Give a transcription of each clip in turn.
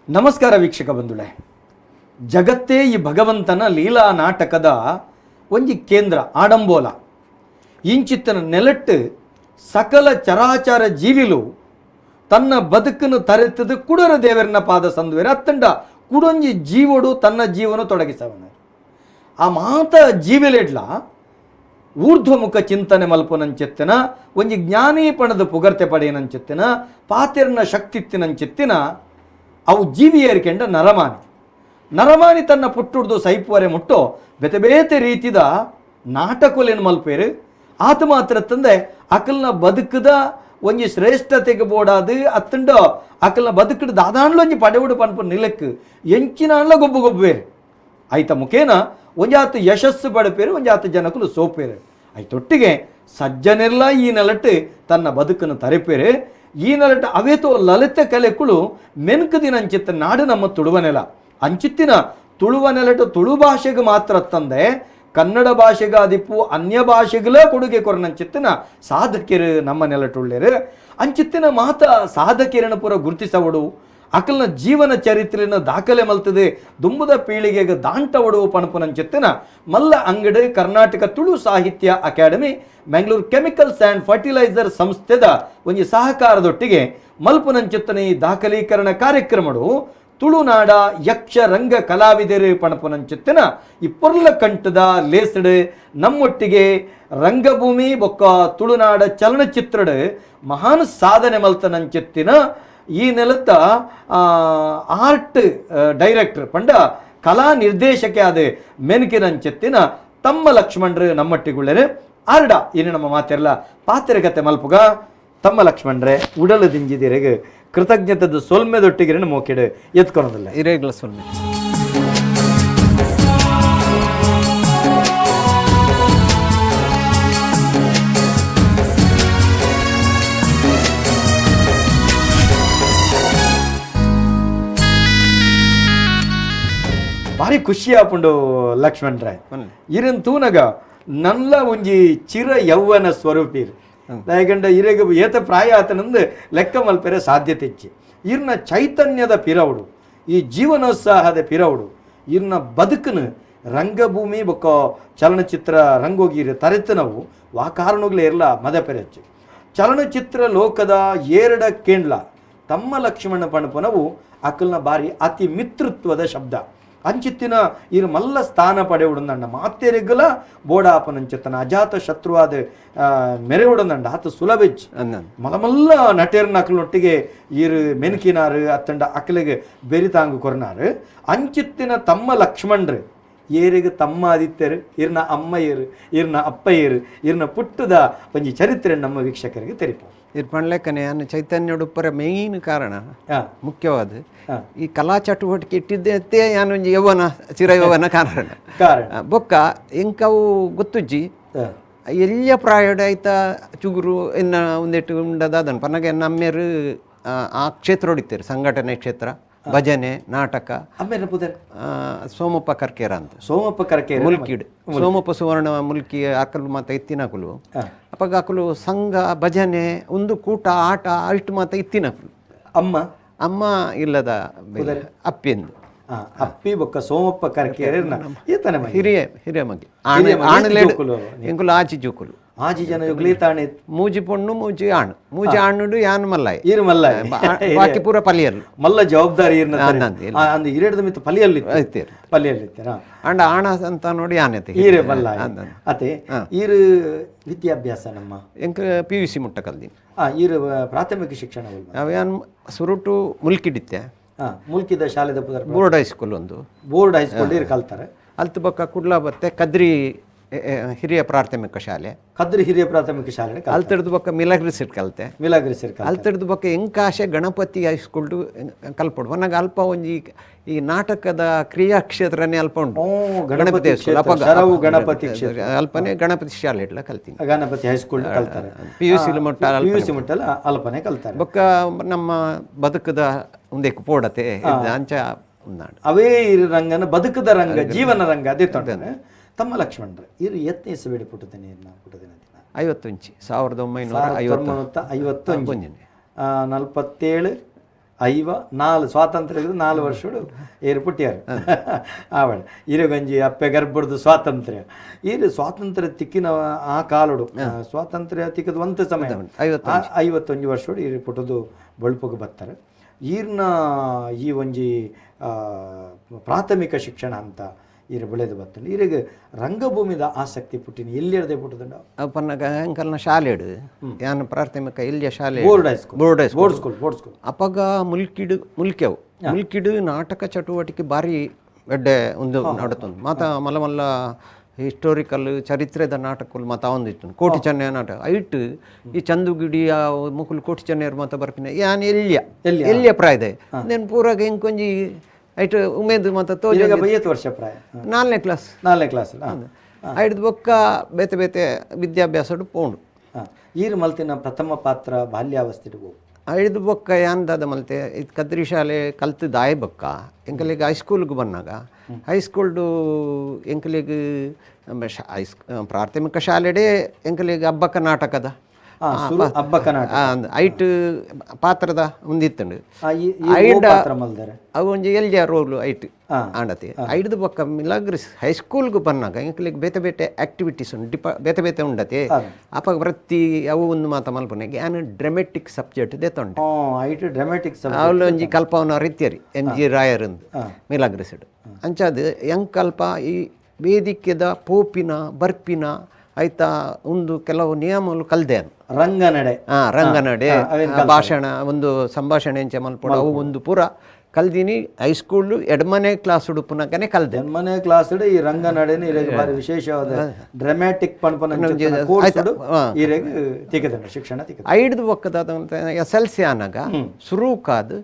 ನಮಸ್ಕಾರ ವೀಕ್ಷಕ ಬಂಧುಗಳೇ, ಜಗತ್ತೇ ಈ ಭಗವಂತನ ಲೀಲಾ ನಾಟಕದ ಒಂಜಿ ಕೇಂದ್ರ ಆಡಂಬೋಲ. ಇಂಚಿತ್ತನ ನೆಲಟ್ಟು ಸಕಲ ಚರಾಚರ ಜೀವಿಲು ತನ್ನ ಬದುಕನ್ನು ತರೆತದು ಕುಡರ ದೇವರನ್ನ ಪಾದ ಸಂದುವೇರು ಅತ್ತಂಡ ಕುಡೊಂಜಿ ಜೀವಡು ತನ್ನ ಜೀವನ ತೊಡಗಿಸವನ ಆ ಮಾತ ಜೀವಿಲೆಡ್ಲ ಊರ್ಧ್ವಮುಖ ಚಿಂತನೆ ಮಲ್ಪನಂಚೆತ್ತಿನ ಒಂಜಿ ಜ್ಞಾನೀಪಣದ ಪುಗರ್ತೆ ಪಡೆಯನಂಚೆತ್ತಿನ ಪಾತಿರ್ನ ಶಕ್ತಿತ್ತಿನಂಚೆತ್ತಿನ ಅವು ಜೀವಿಯರಿಕೆಂಡ ನರಮಾನಿ ತನ್ನ ಪುಟ್ಟುಡ್ದು ಸೈಪುವರೆ ಮುಟ್ಟೋ ಬೇತೆ ಬೇತೆ ರೀತಿದ ನಾಟಕಲೇನು ಮಲ್ಪೇರು ಆತ ಮಾತ್ರ ತಂದೆ ಅಕಲ್ನ ಬದುಕದ ಒಂಜಿ ಶ್ರೇಷ್ಠತೆಗೆ ಬೋಡಾದು ಅತ್ತಂಡ ಅಕಲ್ನ ಬದುಕದ ದಾದಾಂಡ್ಲ ಒಂಜಿ ಪಡೆವುಡು ಪನ್ಪು ನಿಲಕ್ಕೆ ಎಂಚಿನಾಂಡ್ಲ ಗೊಬ್ಬು ಗೊಬ್ಬೇರು ಆಯ್ತ ಮುಖೇನ ಒಂಜಾತು ಯಶಸ್ಸು ಪಡಪೇರು ಒಂಜಾತು ಜನಕಲು ಸೋಪೇರು ಆಯ್ತೊಟ್ಟಿಗೆ ಸಜ್ಜನೆಲ್ಲ ಈ ನೆಲಟ್ಟು ತನ್ನ ಬದುಕನ್ನು ತರೆಪೇರು ಈ ನೆಲಟ ಅವೇತೋ ಲಲಿತ ಕಲೆಗಳು ಮೆನ್ಕದಿನ ಅಂಚಿತ್ತ ನಾಡು ನಮ್ಮ ತುಳುವನೆಲ ಅಂಚಿತ್ತಿನ ತುಳುವನೆಲಟ ತುಳು ಭಾಷೆಗೆ ಮಾತ್ರ ತಂದೆ ಕನ್ನಡ ಭಾಷೆಗೆ ಅದಿಪ್ಪು ಅನ್ಯ ಭಾಷೆಗಳೇ ಕೊಡುಗೆ ಕೊರನಂಚಿತ್ತಿನ ಸಾಧಕರು ನಮ್ಮ ನೆಲಟುಳ್ಳೇರು ಅಂಚಿತ್ತಿನ ಮಾತ ಸಾಧಕರನ ಪೂರ ಗುರುತಿಸವಡು ಅಕಲ್ನ ಜೀವನ ಚರಿತ್ರೆನ ದಾಖಲೆ ಮಲ್ತದೆ ದುಂಬದ ಪೀಳಿಗೆಗೆ ದಾಂಟ ಒಡುವ ಪಣಪನಂಚಿತ್ತಿನ ಮಲ್ಲ ಅಂಗಡಿ Karnataka Tulu Sahitya Academy Bengaluru Chemicals and Fertiliser ಸಂಸ್ಥೆದ ಒಂಜಿ ಸಹಕಾರದೊಟ್ಟಿಗೆ ಮಲ್ಪುನಂಚಿತ್ತನ ಈ ದಾಖಲೀಕರಣ ಕಾರ್ಯಕ್ರಮಡು ತುಳುನಾಡ ಯಕ್ಷ ರಂಗ ಕಲಾವಿದರು ಪಣಪನಂಚಿತ್ತಿನ ಈ ಪೊರ್ಲ ಕಂಠದ ಲೇಸಡ್ ನಮ್ಮೊಟ್ಟಿಗೆ ರಂಗಭೂಮಿ ಬೊಕ್ಕ ತುಳುನಾಡ ಚಲನಚಿತ್ರಡ್ ಮಹಾನ್ ಸಾಧನೆ ಮಲ್ತನಂಚಿತ್ತಿನ ಈ ನೆಲತ್ತ ಆರ್ಟ್ ಡೈರೆಕ್ಟರ್ ಪಂಡ ಕಲಾ ನಿರ್ದೇಶಕ ಆದ ಮೆನ್ಕಿನಂಚೆತ್ತಿನ ತಮ್ಮ ಲಕ್ಷ್ಮಣರು ನಮ್ಮೊಟ್ಟಿಗುಳ್ಳರು ಆರ್ಡ ಇನ್ನು ನಮ್ಮ ಮಾತೆಲ್ಲ ಪಾತ್ರಕತೆ ಮಲ್ಪುಗ ತಮ್ಮ ಲಕ್ಷ್ಮಣರೇ ಉಡಲು ದಿಂಜಿದಿರೆಗೆ ಕೃತಜ್ಞತದ ಸೊಲ್ಮೆದೊಟ್ಟಿಗೆ ಮೋಕೆಡು ಎತ್ಕೊಳೋದಿಲ್ಲ ಇರೇಗ್ಲ ಸೊಲ್ಮೆ ಭಾರಿ ಖುಷಿ ಆಪುಂಡು ಲಕ್ಷ್ಮಣರೇ ಇರನ್ ತೂನಗ ನಲ್ಲ ಒಂಜಿ ಚಿರ ಯೌವನ ಸ್ವರೂಪೀರ್ ಯಾಕಂಡ ಇರೆಗ ಏತ ಪ್ರಾಯ ಆತನಂದು ಲೆಕ್ಕ ಮಲ್ಪೆರೆ ಸಾಧ್ಯತೆ ಇಚ್ಚಿ ಇರ್ನ ಚೈತನ್ಯದ ಪಿರವುಡು ಈ ಜೀವನೋತ್ಸಾಹದ ಪಿರವುಡು ಇರ್ನ ಬದುಕನು ರಂಗಭೂಮಿ ಬೊಕ್ಕ ಚಲನಚಿತ್ರ ರಂಗೋಗಿರಿ ತರೆತು ನಾವು ವಾ ಕಾರಣಗಳೇ ಇರಲ ಮದ ಪೆರಚ್ಚು ಚಲನಚಿತ್ರ ಲೋಕದ ಏರಡ ಕೇಂಡ್ಲ ತಮ್ಮ ಲಕ್ಷ್ಮಣ ಪಣಪನವು ಅಕಲ್ನ ಬಾರಿ ಅತಿ ಮಿತೃತ್ವದ ಶಬ್ದ ಅಂಚಿತ್ತಿನ ಇರು ಮಲ್ಲ ಸ್ಥಾನ ಪಡೆಯುವುದಂಡ ಮಾತೆರೆಗಲ ಬೋಡಾಪನಂಚಿತ್ತನ ಅಜಾತ ಶತ್ರುವಾದ ಮೆರೆಯುವುದಂಡ ಆತ ಸುಲಭೆಜ್ ಮಲ್ಲ ನಟೇರ್ನ ಅಕಲೊಟ್ಟಿಗೆ ಇರು ಮೆನ್ಕಿನಾರು ಅತ್ತಂಡ ಅಕಲಿಗೆ ಬೆರಿತಾಂಗು ಕೊರನಾರು ಅಂಚಿತ್ತಿನ ತಮ್ಮ ಲಕ್ಷ್ಮಣರು ಏರಿಗೆ ತಮ್ಮ ಆದಿತ್ಯರು ಇರ್ನ ಅಮ್ಮಯ್ಯರು ಇರ್ನ ಅಪ್ಪಯ್ಯರು ಇರ್ನ ಪುಟ್ಟದ ಒಂಜಿ ಚರಿತ್ರೆ ನಮ್ಮ ವೀಕ್ಷಕರಿಗೆ ತೆರಿಪ ಇರ್ಪಣ್ಲೆಕ್ಕನೆ ಅನ್ನ ಚೈತನ್ಯ ಉಡುಪರ ಮೇಯ್ನ್ ಕಾರಣ ಮುಖ್ಯವಾದ ಈ ಕಲಾ ಚಟುವಟಿಕೆ ಇಟ್ಟಿದ್ದೆ ಯಾನೊಂಜಿ ಯೌವನ ಚಿರ ಯೌವನ ಕಾರಣ ಬೊಕ್ಕ ಎಂಕವು ಗೊತ್ತುಜ್ಜಿ ಎಲ್ಲಿಯ ಪ್ರಾಯಡ ಆಯ್ತಾ ಚುಗುರು ಎನ್ನ ಒಂದೆಟ್ಟು ಉಂಡದಾದನ್ ಪನ್ನಗ ಎನ್ನ ಅಮ್ಮೆರು ಆ ಕ್ಷೇತ್ರ ಹೊಡಿತಾರೆ ಸಂಘಟನೆ ಕ್ಷೇತ್ರ ಭಜನೆ ನಾಟಕ ಸೋಮಪ್ಪ ಕರ್ಕೇರ ಅಂತ ಸೋಮಪ್ಪ ಕರ್ಕೇರ ಮುಲ್ಕಿಡ್ ಸೋಮಪ್ಪ ಸುವರ್ಣ ಮುಲ್ಕಿ ಆಕಲು ಮಾತ ಇತ್ತಿನಕಲು ಅಪ್ಪಾಗ ಆಕಲು ಸಂಘ ಭಜನೆ ಒಂದು ಕೂಟ ಆಟ ಅಷ್ಟು ಮಾತ ಇತ್ತಿನಕಲು ಅಮ್ಮ ಇಲ್ಲದ ಅಪ್ಪಿಂದು ಅಪ್ಪಿ ಬೊಕ್ಕ ಸೋಮಪ್ಪ ಕರ್ಕೇರ ಹಿರಿಯ ಮಗೆ ಎಂಕುಲು ಆಚಿ ಜೂಕುಲು ಆಜಿ ಜನ ಯುಗ್ಲೀತಾಣೆ ಮೂಜಿ ಪೊಣ್ಣು ಮೂಜಿ ಆಣು ಮೂಜಿ ಆಣುಡು ಯಾನ್ ಮಲ್ಲಾಯ್ ಇರು ಮಲ್ಲಾಯ್ ಬಾಕಿ ಪೂರ ಪಲಿಯಲ್ಲು ಮಲ್ಲ ಜವಾಬ್ದಾರಿ ಅಂದ ಇರೇಡದ ಮಿತ್ತ ಪಲಿಯಲ್ಲಿ ಪಲಿಯಲ್ಲಿತ್ತರ ಅಂಡ ಆಣ ಅಂತ ನೋಡಿ ಆನೆತೆ ಈರೆ ಮಲ್ಲಾಯ್ ಅತೆ ಈರು ವಿದ್ಯಾಭ್ಯಾಸ ನಮ್ಮ ಎಂಕ PUC ಮುಟ್ಟ ಕಲ್ದಿ ಈರು ಪ್ರಾಥಮಿಕ ಶಿಕ್ಷಣ ಅವ್ಯಾನ್ ಸುರುಟು ಮುಲ್ಕಿಡಿತ್ತೆ ಮುಲ್ಕಿದ ಶಾಲೆದ ಬೋರ್ಡ್ ಹೈಸ್ಕೂಲ್ ಒಂದು ಬೋರ್ಡ್ ಹೈಸ್ಕೂಲ್ ಕಲ್ತಾರೆ ಅಲ್ತು ಬೊಕ್ಕ ಕುಡ್ಲ ಬತ್ತೆ ಕದ್ರಿ ಹಿರಿಯ ಪ್ರಾಥಮಿಕ ಶಾಲೆ ಕದ್ರಿ ಹಿರಿಯ ಪ್ರಾಥಮಿಕ ಶಾಲೆ ಅಲ್ತಿಡ್ದು ಬೊಕ್ಕ ಮಿಲಗ್ರಿ ಸಿಟ್ ಕಲ್ತೆ ಅಲ್ತಿಡ್ದು ಬೊಕ್ಕ ಎಂಕಾಶೆ ಗಣಪತಿ ಹೈಸ್ಕೂಲ್ ಕಲ್ಪಡು ನನಗೆ ಅಲ್ಪ ಒಂಜಿ ಈ ನಾಟಕದ ಕ್ರಿಯಾಕ್ಷೇತ್ರನೇ ಅಲ್ಪ ಉಂಟು ಗಣಪತಿ ಹೈಸ್ಕೂಲ್ ಗಣಪತಿ ಅಲ್ಪನೆ ಗಣಪತಿ ಶಾಲೆ ಇಡ್ಲ ಕಲ್ತೀನಿ ಗಣಪತಿ ಹೈಸ್ಕೂಲ್ ಕಲ್ತಾರೆ PUC ಮುಟ್ಟಲ್ಲ ಅಲ್ಪನೆ ಕಲ್ತಾರೆ ಬೊಕ್ಕ ನಮ್ಮ ಬದುಕದ ಒಂದೇ ಪೋಡತೆ ಅಂಚ ಉಂದಾಂಡು ಅವೇ ರಂಗನ ಬದುಕದ ರಂಗ ಜೀವನ ರಂಗ ಅದೇ ತೊಂದರೆ ತಮ್ಮ ಲಕ್ಷ್ಮಣರು ಇರು ಯತ್ನ ಎಸಬೇಡಿ ಪುಟ್ಟದೇನೆ ಪುಟ್ಟದಿನ ದಿನ 1951 47 4 ಸ್ವಾತಂತ್ರ್ಯ 4 ವರ್ಷಗಳು ಏರು ಪುಟ್ಟಿಯಾರು ಆವಡ ಇರುಗಂಜಿ ಅಪ್ಪೆ ಗರ್ಭಡ್ದು ಸ್ವಾತಂತ್ರ್ಯ ಇದು ಸ್ವಾತಂತ್ರ್ಯ ತಿಕ್ಕಿನ ಆ ಕಾಲುಡು ಸ್ವಾತಂತ್ರ್ಯ ತಿಕ್ಕದ ಒಂದು ಸಮಯ 51 ವರ್ಷಗಳು ಇರು ಪುಟ್ಟದು ಬಳುಪಗೆ ಬರ್ತಾರೆ ಈರ್ನ ಈ ಒಂಜಿ ಪ್ರಾಥಮಿಕ ಶಿಕ್ಷಣ ಅಂತ ಈರ ಬೆಳೆದು ಬರ್ತದೆ ಈರಿಗೆ ರಂಗಭೂಮಿದ ಆಸಕ್ತಿ ಪುಟ್ಟಿನ ಎಲ್ಲಿ ಹಿಡ್ದೆ ಪುಟ್ಟದಂಡ ಅಪ್ಪನಾಗ ಅಂಕಲ್ನ ಶಾಲೆಡು ಯಾನು ಪ್ರಾಥಮಿಕ ಇಲ್ಲಿಯ ಶಾಲೆ ಬೋರ್ಡ್ ಸ್ಕೂಲ್ ಅಪ್ಪಗ ಮುಲ್ಕಿಡು ನಾಟಕ ಚಟುವಟಿಕೆ ಭಾರಿ ಎಡ್ಡೆ ಒಂದು ನಡತೊಂದು ಮಾತ ಮಲ್ಲ ಹಿಸ್ಟೋರಿಕಲ್ ಚರಿತ್ರೆದ ನಾಟಕಗಳು ಮಾತ ಒಂದಿತ್ತು ಕೋಟಿ ಚೆನ್ನಯ ನಾಟಕ ಐಟ್ ಈ ಚಂದುಗಿಡಿಯ ಮುಕುಲು ಕೋಟಿ ಚೆನ್ನಯರು ಮಾತ ಬರ್ಪಿನ ಯಾನ್ ಎಲ್ಲಿಯ ಪ್ರಾಯದ ನೆನ್ ಪೂರಾಗ ಇಂಕೊಂಜಿ ಐಟ್ ಉಮೇದು ಮಾತ ತೋಜ ವರ್ಷ ಪ್ರಾಯ 4ನೇ ಕ್ಲಾಸ್ ಐಡ್ದು ಬೊಕ್ಕ ಬೇತೆ ಬೇತೆ ವಿದ್ಯಾಭ್ಯಾಸಡು ಪೋಂಡು ಈರು ಮಲ್ತಿನ ಪ್ರಥಮ ಪಾತ್ರ ಬಾಲ್ಯಾವಸ್ಥೆಡು ಐದು ಬೊಕ್ಕ ಯಾಂದಾದ ಮಲ್ತೆ ಇದು ಕದ್ರಿ ಶಾಲೆ ಕಲ್ತು ದಾಯ ಬೊಕ್ಕ ಎಂಕಲಿಗೆ ಹೈಸ್ಕೂಲ್ಗೆ ಬಂದಾಗ ಹೈಸ್ಕೂಲ್ಡು ಎಂಕಲಿಗೆ ಪ್ರಾಥಮಿಕ ಶಾಲೆಡೆ ಎಂಕಲಿಗೆ ಹಬ್ಬಕ್ಕ ನಾಟಕದ ಐಟ್ ಪಾತ್ರದ ಒಂದಿತ್ತಂಡು ಅವು ಒಂಜಿ ಎಲ್ಜ ರೋಲು ಐಟ್ ಆಂಡತಿ ಐಡ್ದು ಬೊಕ್ಕ ಮಿಲಾಗ್ರಿ ಹೈಸ್ಕೂಲ್ಗೆ ಬಂದಾಗ ಎಂಕಲಿಗೆ ಬೇತೆ ಬೇತೆ ಆಕ್ಟಿವಿಟೀಸ್ ಉಂಟು ಬೇತೆ ಬೇತೆ ಉಂಡತಿ ಅಪ್ಪ ಪ್ರತಿ ಅವು ಒಂದು ಮಾತ ಮಲ್ಪನೆ ಯಾನು ಡ್ರಾಮೆಟಿಕ್ ಸಬ್ಜೆಕ್ಟ್ ದೇತೊಂಡೆ ಅವಳು ಒಂಜಿ ಕಲ್ಪವನ ರೀತಿಯರಿ NG ರಾಯರಂದು ಮಿಲಾಗ್ರಿಸಿಡ್ ಅಂಚಾದ ಎಂಕಲ್ಪ ಈ ವೇದಿಕೆದ ಪೋಪಿನ ಬರ್ಪಿನ ಆಯ್ತಾ ಒಂದು ಕೆಲವು ನಿಯಮಗಳು ಕಲ್ದೇನು ರಂಗನಡೆ ಭಾಷಣ ಒಂದು ಸಂಭಾಷಣೆ ಎಂಚ ಮಲ್ಪಡ ಅವು ಒಂದು ಪೂರ ಕಲ್ದಿನಿ ಹೈಸ್ಕೂಲ್ ಎಡಮನೆ ಕ್ಲಾಸ್ ಉಡುಪುನಕನೆ ಕಲ್ದೆ ಎಡಮನೆ ಕ್ಲಾಸ್ ಈ ರಂಗನಡೆನೆ ಬಾರಿ ವಿಶೇಷವಾದ ಡ್ರಾಮ್ಯಾಟಿಕ್ ಶಿಕ್ಷಣ ಐಡ್ದು ಒಕ್ಕದ SLC ಆನಾಗ ಸುರೂಕಾದ್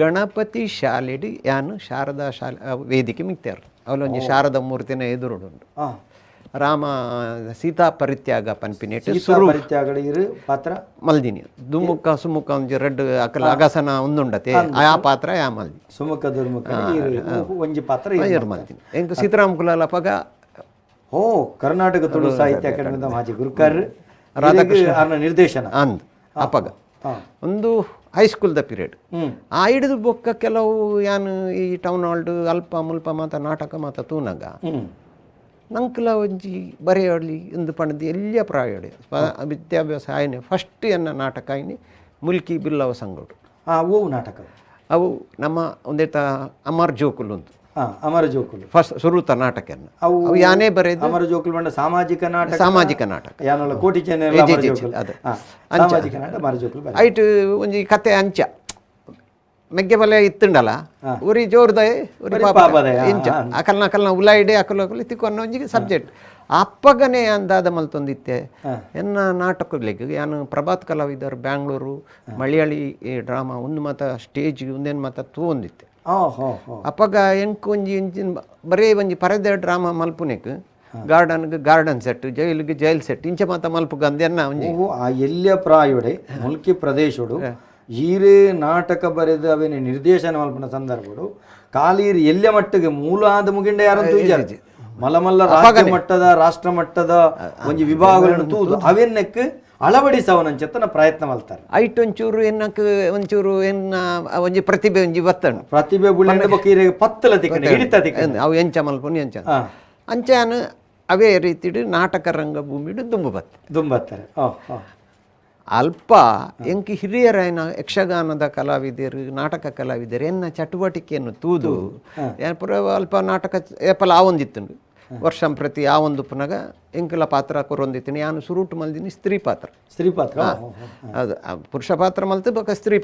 ಗಣಪತಿ ಶಾಲೆಡಿ ಯಾನು ಶಾರದಾ ಶಾಲೆ ವೇದಿಕೆ ಮಿಕ್ತಾರ ಅವಲೊಂಜಿ ಶಾರದಾ ಮೂರ್ತಿನ ಎದುರುಡುಂಡು ರಾಮ ಸೀತಾ ಪರಿತ್ಯಾಗ ಪನ್ಪಿನೇಟ್ ಪಾತ್ರ ಮಲ್ದಿನಿ ದುಮುಖ ಸುಮುಖ ಒಂಜಿ ರೆಡ್ ಅಕಲ ಅಗಸನ ಒಂದುಂಡತೆ ಆ ಪಾತ್ರ ಯಾ ಮಲ್ದಿ ಸುಮುಖ ದುರ್ಮುಖ ಒಂಜಿ ಪಾತ್ರ ಮಲ್ದಿನಿ ಎಂಕ ಸೀತಾರಾಮ ಕುಲಾಲ ಪಗ ಕರ್ನಾಟಕ ತುಳು ಸಾಹಿತ್ಯ ಅಕಾಡೆಮಿ ಮಾಜಿ ಗುರುಕಾರ್ ರಾಧಾಕೃಷ್ಣ ನಿರ್ದೇಶನ ಅಂದ್ ಅಪಗ ಒಂದು ಹೈಸ್ಕೂಲ್ದ ಪೀರಿಯಡ್ ಆ ಹಿಡಿದು ಬೊಕ್ಕ ಕೆಲವು ಯಾನು ಈ ಟೌನ್ ಹಾಲ್ಡ್ ಅಲ್ಪ ಮುಲ್ಪ ಮಾತ ನಾಟಕ ಮಾತ ತೂನಗ ನಂಕಲ ಒಂಜಿ ಬರೆಯೋಡ್ಲಿ ಒಂದು ಪಣದು ಎಲ್ಲಿಯ ಪ್ರಾಯೋಡೆ ವಿದ್ಯಾಭ್ಯಾಸ ಆಯ್ನೆ ಫಸ್ಟ್ ಎನ್ನ ನಾಟಕ ಆಯ್ನೆ ಮುಲ್ಕಿ ಬಿಲ್ಲವ ಸಂಗೋಡು ಅವು ನಾಟಕ ಅವು ನಮ್ಮ ಒಂದೇತ ಅಮರ್ ಜೋಕುಲ್ ಉಂಟು ಅಮರ ಜೋಕುಲು ಫಸ್ಟ್ ಸುರುತ ನಾಟಕ ಅವು ಯಾನೇ ಬರೆದು ಅಮರ ಜೋಕುಲು ಬಂಡ ಸಾಮಾಜಿಕ ನಾಟಕ ಯಾನಲ್ಲ ಕೋಟಿ ಐಟ್ ಒಂಜಿ ಕತೆ ಅಂಚ ಮೆಗ್ಗೆ ಬಲೆ ಇತ್ತುಂಡಲ್ಲ ಉರಿ ಜೋರ್ದ ಉರಿ ಇಂಚ ಅಕಲ್ನ ಉಲಾಯಿಡೆ ಅಕಲ್ ತಿಕ್ಕೊನ್ನ ಒಂಜಿ ಸಬ್ಜೆಕ್ಟ್ ಅಪ್ಪಗನೆ ಅಂದಾದ ಮಲ್ತೊಂದಿತ್ತೆ ಎನ್ನ ನಾಟಕಗಳಿಗೆ ಯಾನು ಪ್ರಭಾತ್ ಕಲಾವಿದರು ಬ್ಯಾಂಗ್ಳೂರು ಮಲಯಾಳಿ ಡ್ರಾಮಾ ಒಂದು ಮಾತ ಸ್ಟೇಜ್ ಒಂದೇನು ಮಾತ ತೂಂದಿತ್ತೆ ಅಪ್ಪಗ ಎಂಕು ಒಂಜಿ ಇಂಚಿನ ಬರೇ ಒಂಜಿ ಪರದೆ ಡ್ರಾಮಾ ಮಲ್ಪುನೆಕ್ ಗಾರ್ಡನ್ ಸೆಟ್ ಜೈಲಿಗೆ ಜೈಲ್ ಸೆಟ್ ಇಂಚ ಮಾತ ಮಲ್ಪುಗ ಅಂದೆನ್ನ ಒಂಜಿ ಎಲ್ಲಿಯ ಪ್ರಾಯೋಡೆ ಮುಲ್ಕಿ ಪ್ರದೇಶಡು ಈರೇ ನಾಟಕ ಬರೆದು ಅವೇನೆ ನಿರ್ದೇಶನ ಮಲ್ಪನ ಸಂದರ್ಭಗಳು ಕಾಲೀರು ಎಲ್ಲೆ ಮಟ್ಟಿಗೆ ಮೂಲಾದ ಮುಗಿಂಡ ಯಾರಂತೂ ಮಲಮಲ್ಲ ರಾಜ್ಯ ಮಟ್ಟದ ರಾಷ್ಟ್ರ ಮಟ್ಟದ ಒಂಜಿ ವಿಭಾಗಗಳನ್ನು ತೂದು ಅವೆನ್ನಕ್ಕೆ ಅಳವಡಿಸವನಂಚೆತ್ತನ ಪ್ರಯತ್ನ ಮಲ್ತಾರೆ ಐಟ್ ಒಂಚೂರು ಎನ್ನಕ್ ಒಂಚೂರು ಎನ್ನ ಒಂಜಿ ಪ್ರತಿಭೆ ಒಂಜಿ ಬತ್ತಣ ಪ್ರತಿಭೆ ಬುಳ್ಳೆ ಬಕೀರೆ ಪತ್ತಲ ತಿಕ್ಕನೆ ಹಿಡಿತ ತಿಕ್ಕನೆ ಅವು ಎಂಚ ಮಲ್ಪುನಿ ಎಂಚ ಅಂಚಾನು ಅವೇ ರೀತಿಡು ನಾಟಕ ರಂಗಭೂಮಿಡು ದುಂಬತ್ತಾರೆ ಅಲ್ಪ ಎಂಕಿ ಹಿರಿಯರೈನ ಯಕ್ಷಗಾನದ ಕಲಾವಿದರು ನಾಟಕ ಕಲಾವಿದರು ಎನ್ನ ಚಟುವಟಿಕೆಯನ್ನು ತೂದು ಅಲ್ಪ ನಾಟಕ ಏಪಲ ಆವೊಂದಿತ್ತು ವರ್ಷಂ ಪ್ರತಿ ಆ ಒಂದು ಪುನಗ ಎಂಕಲ ಪಾತ್ರ ಕೊರೊಂದಿತ್ತೀನಿ ನಾನು ಸುರುಟು ಮಲ್ದಿನಿ ಸ್ತ್ರೀ ಪಾತ್ರ ಅದು ಪುರುಷ ಪಾತ್ರ ಮಲ್ತು ಬೊಕ ಸ್ತ್ರೀ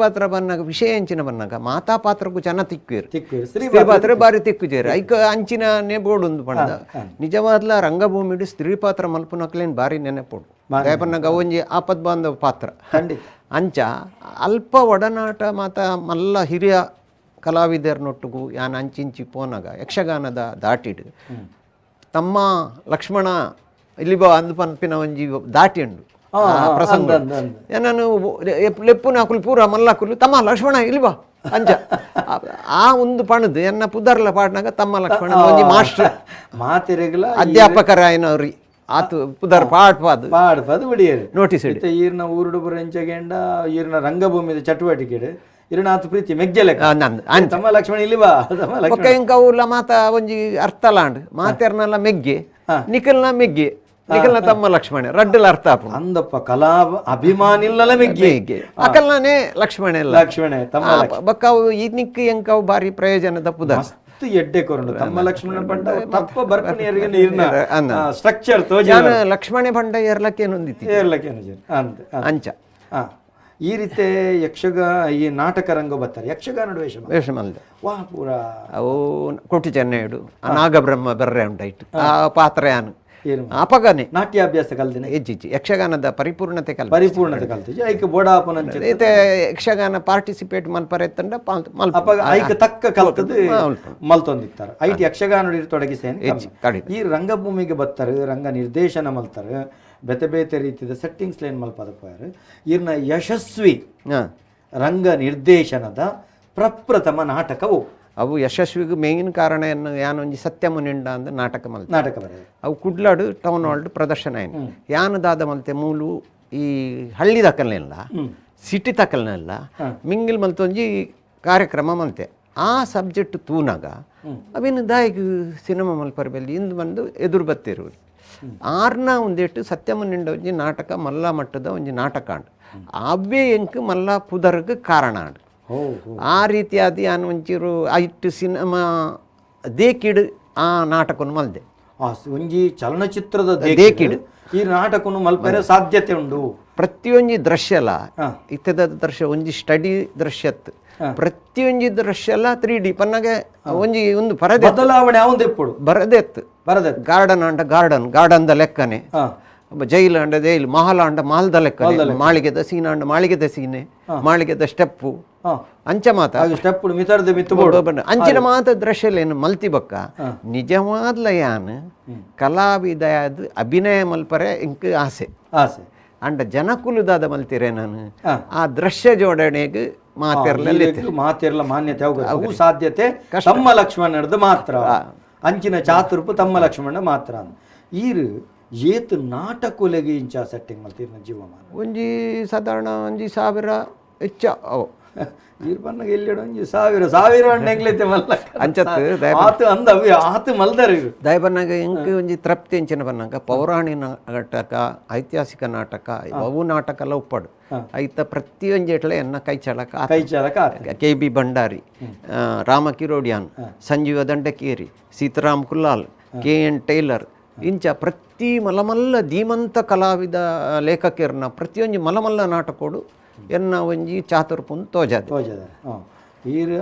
ಪಾತ್ರ ಬನ್ನಾಗ ವಿಷಯ ಅಂಚಿನ ಬನ್ನಾಗ ಮಾತಾ ಪಾತ್ರಕ್ಕೂ ಜನ ತಿಕ್ಕುವೇರು ಸ್ತ್ರೀ ಪಾತ್ರ ಬಾರಿ ತಿಕ್ಕುಜೇರು ಐಕ ಅಂಚಿನ ನೆಬೋಡು ಪಂಡ ನಿಜವಾದ್ಲ ರಂಗಭೂಮಿಡು ಸ್ತ್ರೀ ಪಾತ್ರ ಮಲ್ಪುನಕ್ಲೇನು ಬಾರಿ ನೆನಪೋಡು ಬನ್ನಾಗ ಒಂಜಿ ಆಪದ್ ಬಾಂಧವ ಪಾತ್ರ ಅಂಚ ಅಲ್ಪ ಒಡನಾಟ ಮಾತ ಮಲ್ಲ ಹಿರಿಯ ಕಲಾವಿದರನೊಟ್ಟಿಗೂ ಯಾನ್ ಅಂಚಿಂಚಿ ಪೋನಾಗ ಯಕ್ಷಗಾನದ ದಾಟಿಡು ತಮ್ಮ ಲಕ್ಷ್ಮಣ ಇಲ್ಲಿ ಬಾ ಅಂದು ಪನ್ಪಿನ ಒಂಜಿ ದಾಟಿ ಉಂಡು ಪ್ರಸಂಗ ನಾನು ಲೆಪ್ಪು ನಾಕುಲು ಪೂರ ಮಲ್ಲಾಕುಲು ತಮ್ಮ ಲಕ್ಷ್ಮಣ ಇಲ್ಲಿ ಬಾ ಅಂಚ ಆ ಒಂದು ಪಣದು ಎನ್ನ ಪುದರ್ಲ ಪಾಡ್ನಾಗ ತಮ್ಮ ಲಕ್ಷ್ಮಣ ಒಂಜಿ ಮಾಸ್ಟರ್ ಮಾತಿರೆಗ್ಲ ಅಧ್ಯಾಪಕರ ಏನವ್ರಿ ಆತು ಪುದರ್ ಪಾಡ್ಪಾದು ಬಿಡಿಯರು ನೋಟಿಸ್ ಈರ್ನ ಊರುಡು ಬರಂಚಗೆಂಡ ಈರ್ನ ರಂಗಭೂಮಿದ ಚಟುವಟಿಕೆ ಇರುನಾಥ ಪ್ರೀತಿ ಮೆಗ್ಗೆಲೆ ತಮ್ಮ ಲಕ್ಷ್ಮಣ ಇಲ್ಲಿ ಬಾ ಬೊಕ್ಕ ಇಂಕವುಲ ಮಾತ ಒಂಜಿ ಅರ್ಥಲಾಂಡ್ ಮಾತೆರ್ನಲ್ಲ ಮೆಗ್ಗೆ ನಿಖಲ್ನ ಮೆಗ್ಗೆ ನಿಖಲ್ನ ತಮ್ಮ ಲಕ್ಷ್ಮಣ ರಡ್ಡಲ ಅರ್ಥ ಆಪುಂಡು ಅಂದಪ್ಪ ಕಲಾ ಅಭಿಮಾನಿಲ್ಲಲ ಮೆಗ್ಗೆ ಅಕಲ್ನೇ ಲಕ್ಷ್ಮಣ ಲಕ್ಷ್ಮಣ ತಮ್ಮ ಬೊಕ್ಕ ಅವು ಈ ನಿಕ್ ಎಂಕವು ಬಾರಿ ಪ್ರಯೋಜನದ ಪುದ ಎಡ್ಡೆ ಕೊರಂಡು ತಮ್ಮ ಲಕ್ಷ್ಮಣ ಬಂಡ ತಪ್ಪ ಬರ್ಪನಿಯರಿಗೆ ನೀರಿನ ಸ್ಟ್ರಕ್ಚರ್ ತೋಜಾನ ಲಕ್ಷ್ಮಣ ಬಂಡ ಏರ್ಲಕ್ಕೇನೊಂದಿತ್ತು ಅಂಚ ಈ ರೀತಿ ಈ ನಾಟಕ ರಂಗ ಬರ್ತಾರೆ ಯಕ್ಷಗಾನ ವೇಷಮಲ್ದ ವಾ ಪೂರ ಅವು ಕೊಟ್ಟು ಚೆನ್ನೈಡು ನಾಗಬ್ರಹ್ಮ ಬರ್ರೆ ಉಂಟಾಯ್ತು ಆ ಪಾತ್ರ ಯಾನು ಅಪಗನೆ ನಾಟ್ಯಾಭ್ಯಾಸ ಕಲ್ತಿನ ಹೆಜ್ಜಿಜ್ಜಿ ಯಕ್ಷಗಾನದ ಪರಿಪೂರ್ಣತೆ ಕಲ್ತಿಜಿ ಐಕೆ ಬೋಡಾಪನ ಯಕ್ಷಗಾನ ಪಾರ್ಟಿಸಿಪೇಟ್ ಮಲ್ಪರೆ ತಂಡ ಐಕೆ ತಕ್ಕ ಕಲ್ತದ್ದು ಮಲ್ತೊಂದಿರ್ತಾರೆ ಐಟಿ ಯಕ್ಷಗಾನ ತೊಡಗಿಸೇನೆ ಈ ರಂಗಭೂಮಿಗೆ ಬರ್ತಾರೆ ರಂಗ ನಿರ್ದೇಶನ ಮಲ್ತಾರೆ ಬೇತೆ ಬೇತೆ ರೀತಿಯ ಸೆಟ್ಟಿಂಗ್ಸ್ ಲೈನ್ ಮಲ್ಪದಪ್ಪಾರು ಇರ್ನ ಯಶಸ್ವಿ ರಂಗ ನಿರ್ದೇಶನದ ಪ್ರಪ್ರಥಮ ನಾಟಕವು ಅವು ಯಶಸ್ವಿಗೆ ಮೇಯ್ನ್ ಕಾರಣ ಏನು ಯಾನೊಂಜಿ ಸತ್ಯಮುನಿಂಡ ಅಂದ ನಾಟಕ ಬರ ಅವು ಕುಡ್ಲಾಡು ಟೌನ್ ಹಾಲ್ಡ್ ಪ್ರದರ್ಶನ ಏನು ಯಾನದಾದ ಮಲ್ತೆ ಮೂಲು ಈ ಹಳ್ಳಿ ದಕ್ಕಲ್ನೆಲ್ಲ ಸಿಟಿ ತಕ್ಕಲ್ನೆಲ್ಲ ಮಿಂಗಿಲ್ ಮಲ್ತೊಂಜಿ ಕಾರ್ಯಕ್ರಮ ಮಲ್ತೆ ಆ ಸಬ್ಜೆಕ್ಟ್ ತೂನಾಗ ಅವಿನ ದಾಯಿಗೆ ಸಿನಿಮಾ ಮಲ್ಪರ್ಬಲ್ಲಿ ಇಂದು ಬಂದು ಎದುರು ಬತ್ತಿರು ಆರ್ನ ಒಂದೇಟು ಸತ್ಯಮುನಿಂಡ ಒಂಜಿ ನಾಟಕ ಮಲ್ಲ ಮಟ್ಟದ ಒಂಜಿ ನಾಟಕ ಅಂಡು ಅವೇ ಎಂಕ್ ಮಲ್ಲ ಪುದರ್ಗೆ ಕಾರಣ ಅಂಡು ಆ ರೀತಿಯಾದ ಯಾನು ಒಂಚೂರು ಐಟು ಸಿನಿಮಾ ದೇಕಿಡು ಆ ನಾಟಕವನ್ನು ಮಲ್ದೆ ಒಂಜಿ ಚಲನಚಿತ್ರದ ದೇಕಿಡು ಈ ನಾಟಕವನ್ನು ಮಲ್ಪರೆ ಸಾಧ್ಯತೆ ಉಂಡು ಪ್ರತಿಯೊಂಜಿ ದೃಶ್ಯಲ ಇತ್ತದ ದೃಶ್ಯ ಒಂಜಿ ಸ್ಟಡಿ ದೃಶ್ಯತ್ ಪ್ರತಿಯೊಂಜಿ ದೃಶ್ಯಲ 3D ಪನ್ನಗೆ ಒಂಜಿ ಒಂದು ಪರದೆ ಬದಲಾವಣೆ ಯಾವುದು ಎప్పుడు ಬರದೆತ್ತು ಗಾರ್ಡನ್ ಅಂಡ ಗಾರ್ಡನ್ದ ಲೆಕ್ಕನೆ ಜೈಲ್ ಅಂಡ ಜೈಲ್ ಮಹಲ್ ಅಂಡ ಮಹಲ್ದ ಲೆಕ್ಕನೆ ಮಾಳಿಗೆದ ಸೀನ ಅಂಡ ಮಾಳಿಗೆದ ಸೀನೆ ಮಾಳಿಗೆದ ಸ್ಟೆಪ್ಪು ಅಂಚ ಮಾತ ಅಂಚಿನ ಮಾತ ದೃಶ್ಯಲೇನು ಮಲ್ತಿ ಬಕ್ಕ ನಿಜವಾದ್ಲ ಯಾನ್ ಕಲಾವಿದ ಅಭಿನಯ ಮಲ್ಪರೆ ಇಂಕ್ ಆಸೆ ಅಂಡ ಜನಕುಲುದಾದ ಮಲ್ತಿರೆ ನಾನು ಆ ದೃಶ್ಯ ಜೋಡಣೆಗೆ ಮಾತಿರ್ಲ ಮಾನ್ಯತೆ ಅವು ಸಾಧ್ಯತೆ ತಮ್ಮ ಲಕ್ಷ್ಮಣದ ಮಾತ್ರ ಅಂಚಿನ ಚಾತುರ್ಪು ತಮ್ಮ ಲಕ್ಷ್ಮಣ ಮಾತ್ರ ಈರು ಏತ್ ನಾಟಕುಲೆಗೆ ಇಂಚ ಸೆಟ್ಟಿಂಗ್ ಮಲ್ತೀರ್ನ ಜೀವಮಾನ ಒಂಜಿ ಸಾಧಾರಣ ಒಂಜಿ 1000 ಹೆಚ್ಚ ಅವು ಈರ್ಪನ್ನಗೆ ಎಲ್ಲಿಡು ಒಂಜಿ 1000 ಅಂಡೆಂಗ್ಲೈತೆ ಮಲ್ಲ ಅಂಚತ್ತು ಆತು ಅಂದ ಆತು ಮಲ್ದರ್ ದಯಬನ್ನಾಗ ಎಂಕ್ ಒಂಜಿ ತೃಪ್ತಿ ಎಂಚಿನ ಬನ್ನಾಗ ಪೌರಾಣಿಕ ನಾಟಕ ಐತಿಹಾಸಿಕ ನಾಟಕ ಅವು ನಾಟಕ ಉಪ್ಪಡು ಐತ ಪ್ರತಿಯೊಂದು ಎಟ್ಲೆ ಎನ್ನ ಕೈಚಳಕ KB ಭಂಡಾರಿ ರಾಮ ಕಿರೋಡಿಯಾನ್ ಸಂಜೀವ ದಂಡಕೇರಿ ಸೀತಾರಾಮ್ ಕುಲ್ಲಾಲ್ KN ಟೈಲರ್ ಇಂಚ ಪ್ರತಿ ಮಲಮಲ್ಲ ಧೀಮಂತ ಕಲಾವಿದ ಲೇಖಕರ್ನ ಪ್ರತಿಯೊಂದು ಮಲಮಲ್ಲ ನಾಟಕೋಡು ಎನ್ನ ಒಂಜಿ ಚಾತುರ್ಪುನ್ ತೋಜದ ಈರು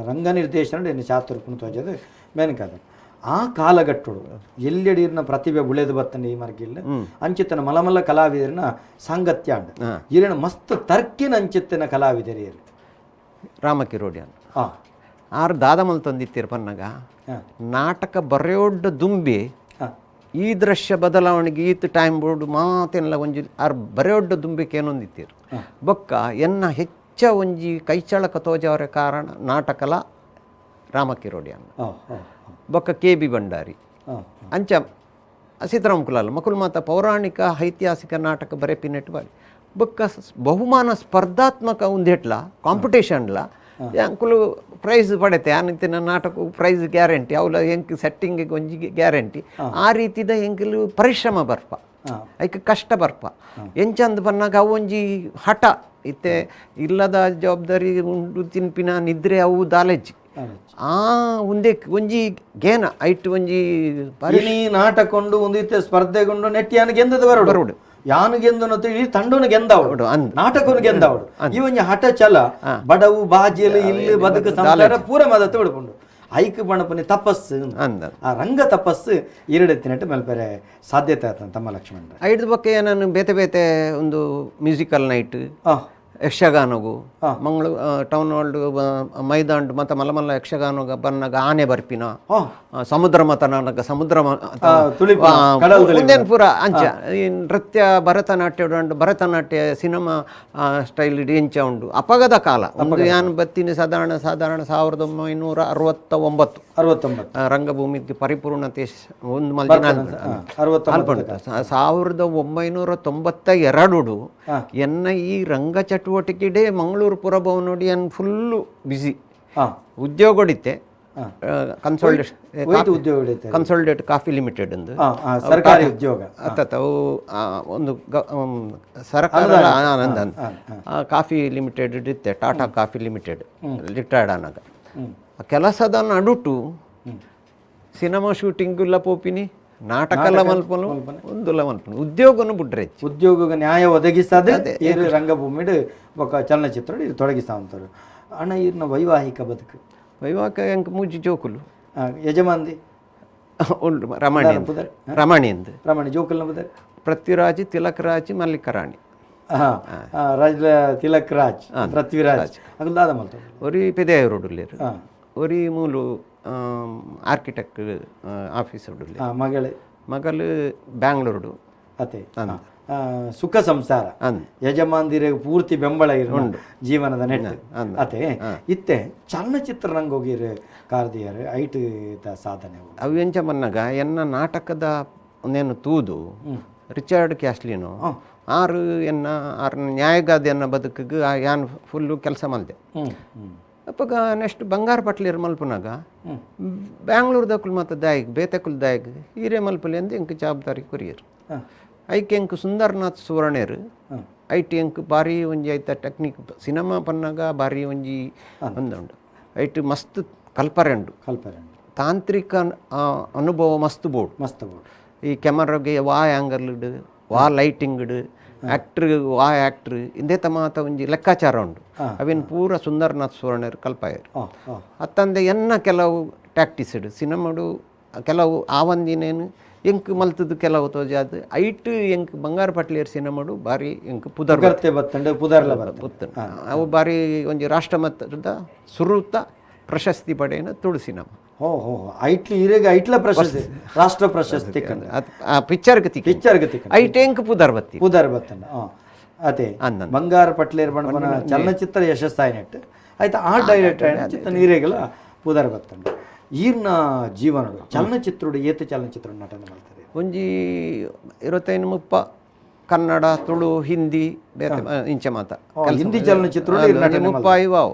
ರಂಗ ನಿರ್ದೇಶನ ಎನ್ನ ಚಾತುರ್ಪುನ್ ತೋಜದ ಮೇನಕಾದ ಆ ಕಾಲಘಟ್ಟೋಡು ಎಲ್ಲೆಡೀರ್ನ ಪ್ರತಿಭೆ ಉಳೆದು ಬತ್ತನೆ ಈ ಮರ್ಗಿಲ್ಲ ಅಂಚಿತ್ತನ ಮಲಮಲ್ಲ ಕಲಾವಿದರಿನ ಸಾಂಗತ್ಯ ಅಂಡ ಈರಿನ ಮಸ್ತ್ ತರ್ಕಿನ ಅಂಚಿತ್ತಿನ ಕಲಾವಿದರಿಯರು ರಾಮ ಕಿರೋಡಿಯಾನ್ ಆರು ದಾದಮಲ್ ತಂದಿತ್ತೀರ ಪನ್ನಗ ನಾಟಕ ಬರೆಯೋಡ್ಡ ದುಂಬಿ ಈ ದೃಶ್ಯ ಬದಲಾವಣೆಗೆ ಈತ್ ಟೈಮ್ ಬೋರ್ಡ್ ಮಾತೆಲ್ಲ ಒಂಜಿ ಆರು ಬರೆಯೋಡ್ಡ ದುಂಬಿಕೆ ಏನೊಂದಿತ್ತೀರು ಬೊಕ್ಕ ಎನ್ನ ಹೆಚ್ಚ ಒಂಜಿ ಕೈಚಳಕ ತೋಜವರ ಕಾರಣ ನಾಟಕಲ ರಾಮ ಕಿರೋಡಿಯಾನ್ ಬೊಕ್ಕ KB ಭಂಡಾರಿ ಅಂಚ ಸೀತಾರಾಮ್ ಕುಲಾಲ್ ಮಕುಲ್ ಮಾತ ಪೌರಾಣಿಕ ಐತಿಹಾಸಿಕ ನಾಟಕ ಬರೆಪಿನೆಟ್ ಬಾರಿ ಬೊಕ್ಕ ಬಹುಮಾನ ಸ್ಪರ್ಧಾತ್ಮಕ ಒಂದೇಟ್ಲ ಕಾಂಪಿಟೇಷನ್ಲ ಅಂಕುಲು ಪ್ರೈಸ್ ಪಡೆತೆ ಆನಿತ್ತಿನ ನಾಟಕ ಪ್ರೈಸ್ ಗ್ಯಾರಂಟಿ ಅವಳ ಎಂಕ್ ಸೆಟ್ಟಿಂಗಿಗೆ ಒಂಜಿ ಗ್ಯಾರಂಟಿ ಆ ರೀತಿದ ಎಂಕಲು ಪರಿಶ್ರಮ ಬರ್ಪ ಐಕೆ ಕಷ್ಟ ಬರ್ಪ ಎಂಚಂದ ಬನ್ನಾಗ ಅವು ಒಂಜಿ ಹಠ ಇತ್ತೆ ಇಲ್ಲದ ಜವಾಬ್ದಾರಿ ಉಂಡು ತಿನ್ಪಿನ ನಿದ್ರೆ ಅವು ದಾಲೆಜ್ಜಿ ಆ ಒಂದೇ ಒಂಜಿ ಗೇನ ಐಟ್ ಒಂಜಿ ಇನಿ ನಾಟಕೊಂಡು ಒಂದಿತ್ತೆ ಸ್ಪರ್ಧೆಗೊಂಡು ನೆಟ್ಟಿ ಯಾನು ಗೆಂದದ ಬರೋಡು ಯಾನು ಗೆಂದನು ಈ ತಂಡನು ಗೆಂದವಡು ನಾಟಕನು ಗೆಂದವಡು ಈ ಒಂಜಿ ಹಠ ಛಲ ಬಡವು ಬಾಜಿಯಲ್ಲಿ ಇಲ್ಲಿ ಬದುಕು ಸಂಸಾರ ಪೂರ ಮದತ್ತು ಬಿಡ್ಕೊಂಡು ಐಕ್ ಬಣಪನಿ ತಪಸ್ಸು ಆ ರಂಗ ತಪಸ್ಸು ಈರಡೆತ್ತಿನಟ್ಟು ಮಲ್ಪರೆ ಸಾಧ್ಯತೆ ಆಯ್ತು ತಮ್ಮ ಲಕ್ಷ್ಮಣ ಐದು ಬಗ್ಗೆ ನಾನು ಬೇತೆ ಬೇತೆ ಒಂದು ಮ್ಯೂಸಿಕಲ್ ನೈಟ್ ಯಕ್ಷಗಾನಗು ಮಂಗಳೂರು ಟೌನ್ ಹಾಲ್ಡ್ ಮೈದಾಂಡ್ ಮತ್ತು ಮಲ್ಲಮಲ್ಲ ಯಕ್ಷಗಾನಗ ಬನ್ನಗ ಆನೆ ಬರ್ಪಿನ ಸಮುದ್ರ ಮತನಾಗ ಸಮುದ್ರ ಒಂದೇನು ಪೂರ ಅಂಚ ಈ ನೃತ್ಯ ಭರತನಾಟ್ಯ ಸಿನಿಮಾ ಸ್ಟೈಲ್ ಎಂಚ ಉಂಡು ಅಪಗದ ಕಾಲ ಒಂದು ಯಾನ್ ಬತ್ತಿನ ಸಾಧಾರಣ 1969 ರಂಗಭೂಮಿಗೆ ಪರಿಪೂರ್ಣತೆ ಒಂದು ಮಲ್ದಿನ 1992 ಎನ್ನ ಈ ರಂಗ ಚಟುವಟಿಕೆ ಮಂಗಳೂರು ಪುರಭವನೋಡಿ ಅನ್ ಫುಲ್ಲು ಬಿಸಿ ಉದ್ಯೋಗ ಹೊಡಿತೆ ಕನ್ಸಾಲಿಡೇಟ್ ಕಾಫಿ ಲಿಮಿಟೆಡ್ ಎಂದು ಸರ್ಕಾರಿ ಉದ್ಯೋಗ ಅವು ಒಂದು ಸರ್ಕಾರ ಕಾಫಿ ಲಿಮಿಟೆಡ್ ಇರುತ್ತೆ ಟಾಟಾ ಕಾಫಿ ಲಿಮಿಟೆಡ್ ರಿಟೈರ್ಡ್ ಆನಾಗ ಕೆಲಸದ ನಡುಟು ಸಿನಿಮಾ ಶೂಟಿಂಗ್ ಇಲ್ಲ ಪೋಪಿನಿ ನಾಟಕಲ್ಲ ಮಲ್ಪನು ಒಂದುಲ್ಲ ಮಲ್ಪನು ಉದ್ಯೋಗನು ಬಿಡ್ರೆ ಉದ್ಯೋಗ ನ್ಯಾಯ ಒದಗಿಸದೆ ರಂಗಭೂಮಿ ಬೊಕ ಚಲನಚಿತ್ರ ತೊಡಗಿಸ್ತಾ ಅಂತಾರೆ ಅಣ್ಣ ಇರ್ನ ವೈವಾಹಿಕ ಬದುಕು ವೈವಾಹಿಕ ಎಂಕ್ ಮೂಜಿ ಜೋಕುಲು ಯಜಮಾಂದಿ ಉಂಡು ರಮಣಿ ಜೋಕುಲ್ನ ಬುದರ್ ಪೃಥ್ವಿರಾಜ್ ತಿಲಕರಾಜ್ ಮಲ್ಲಿಕರಾಣಿ ತಿಲಕ್ ರಾಜ್ ಪೃಥ್ವಿರಾಜ್ ಅಗಲ್ದಾದ ಮಲ್ತ ಒರಿ ಪೆದೆಯ ರೋಡುಲ್ಲೇರು ಒರಿ ಮೂಲು ಆರ್ಕಿಟೆಕ್ಟ್ ಆಫೀಸ್ ಉಡುಲ್ಲೆ ಮಗಳು ಬ್ಯಾಂಗ್ಳೂರು ಅತೆ ಸುಖ ಸಂಸಾರ ಯಜಮಾಂದಿರ ಪೂರ್ತಿ ಬೆಂಬಲ ಇರೋಂಡು ಜೀವನದ ನೆಟ್ ಅತೆ ಇತ್ತೆ ಚಲನಚಿತ್ರ ರಂಗ ಹೋಗಿರ ಕಾರ್ದಿಯರ್ ಐಟ್ ಸಾಧನೆ ಅವು ಎಂಚ ಮನ್ನಗ ಎನ್ನ ನಾಟಕದ ಒಂದೇನು ತೂದು ರಿಚರ್ಡ್ ಕ್ಯಾಸ್ಲಿನು ಆರು ನ್ಯಾಯಗಾದ ಎನ್ನ ಬದುಕಿಗೆ ಯಾನ್ ಫುಲ್ಲು ಕೆಲಸ ಮಲ್ದೆ ಅಪ್ಪಗ ನೆಕ್ಸ್ಟ್ ಬಂಗಾರ ಪಟ್ಲಿರ್ ಮಲ್ಪನಾಗ ಬ್ಯಾಂಗ್ಳೂರ್ದಕ್ಕೂ ಮತ್ತು ದಾಯಿಗ್ ಬೇತೆಕುಲ್ ದಾಯಿಗ್ ಹೀರೆ ಮಲ್ಪಲಿ ಅಂದು ಎಂಕ್ ಜವಾಬ್ದಾರಿ ಕೊರಿಯರ್ ಐಕೆ ಎಂಕ್ ಸುಂದರ್ನಾಥ್ ಸುವರ್ಣೇರು ಐಟಿ ಎಂಕ್ ಭಾರಿ ಒಂಜಿ ಐತ ಟೆಕ್ನಿಕ್ ಸಿನಿಮಾ ಪನ್ನಾಗ ಭಾರಿ ಒಂಜಿ ಒಂದುಂಡು ಐಟ್ ಮಸ್ತ್ ಕಲ್ಪರೆಂಡು ತಾಂತ್ರಿಕ ಅನುಭವ ಮಸ್ತ್ ಬೋರ್ಡ್ ಈ ಕೆಮರಾಗೆ ವಾ ಆ್ಯಂಗಲ್ ವಾ ಲೈಟಿಂಗ್ ಆ್ಯಕ್ಟ್ರ್ ಆ ಆ್ಯಕ್ಟ್ರ್ ಇಂದೇ ತಮಾತ ಒಂಜಿ ಲೆಕ್ಕಾಚಾರ ಉಂಡು ಅವೇನು ಪೂರ ಸುಂದರ್ನಾಥ್ ಸುವರ್ಣರು ಕಲ್ಪಾಯರು ಅತ್ತಂದೆ ಎನ್ನ ಕೆಲವು ಟ್ಯಾಕ್ಟಿಸ್ಡ್ ಸಿನಿಮಾಡು ಕೆಲವು ಆವಂದಿನೇನು ಎಂಕ್ ಮಲ್ತದ್ದು ಕೆಲವು ತೋಜಾದು ಐಟ್ ಎಂಕ್ ಬಂಗಾರ ಪಟ್ಲಿಯರ್ ಸಿನಿಮಾಡು ಬಾರಿ ಎಂಕ್ ಪುದರ್ ಅವು ಬಾರಿ ಒಂಜಿ ರಾಷ್ಟ್ರ ಮಟ್ಟದ ಸುರುತ ಪ್ರಶಸ್ತಿ ಪಡೆಯನ ತುಳು ಸಿನಿಮಾ ಐಟ್ಲ ಪ್ರಶಸ್ತಿ ರಾಷ್ಟ್ರ ಪ್ರಶಸ್ತಿ ಪಿಕ್ಚರ್ಗೆ ಐಟ್ ಎಂಕ್ ಪುದರ್ ಬತ್ತಂಡ ಅದೇ ಬಂಗಾರ ಪಟ್ಲೇರ್ ಬಣ್ಣ ಚಲನಚಿತ್ರ ಯಶಸ್ಸಾಯಿನಟ್ಟು ಆಯ್ತು ಆ ಡೈರೆಕ್ಟರ್ ನೀರೇಗಲ ಪುದರ್ ಬತ್ತಂಡ ಈರ್ನ ಜೀವನ ಚಲನಚಿತ್ರೋಡು ಏತ ಚಲನಚಿತ್ರ ನಟನೆ ಮಾಡ್ತಾರೆ ಒಂಜಿ 25-30 ಕನ್ನಡ ತುಳು ಹಿಂದಿ ಇಂಚ ಮಾತ ಹಿಂದಿ ಚಲನಚಿತ್ರ 30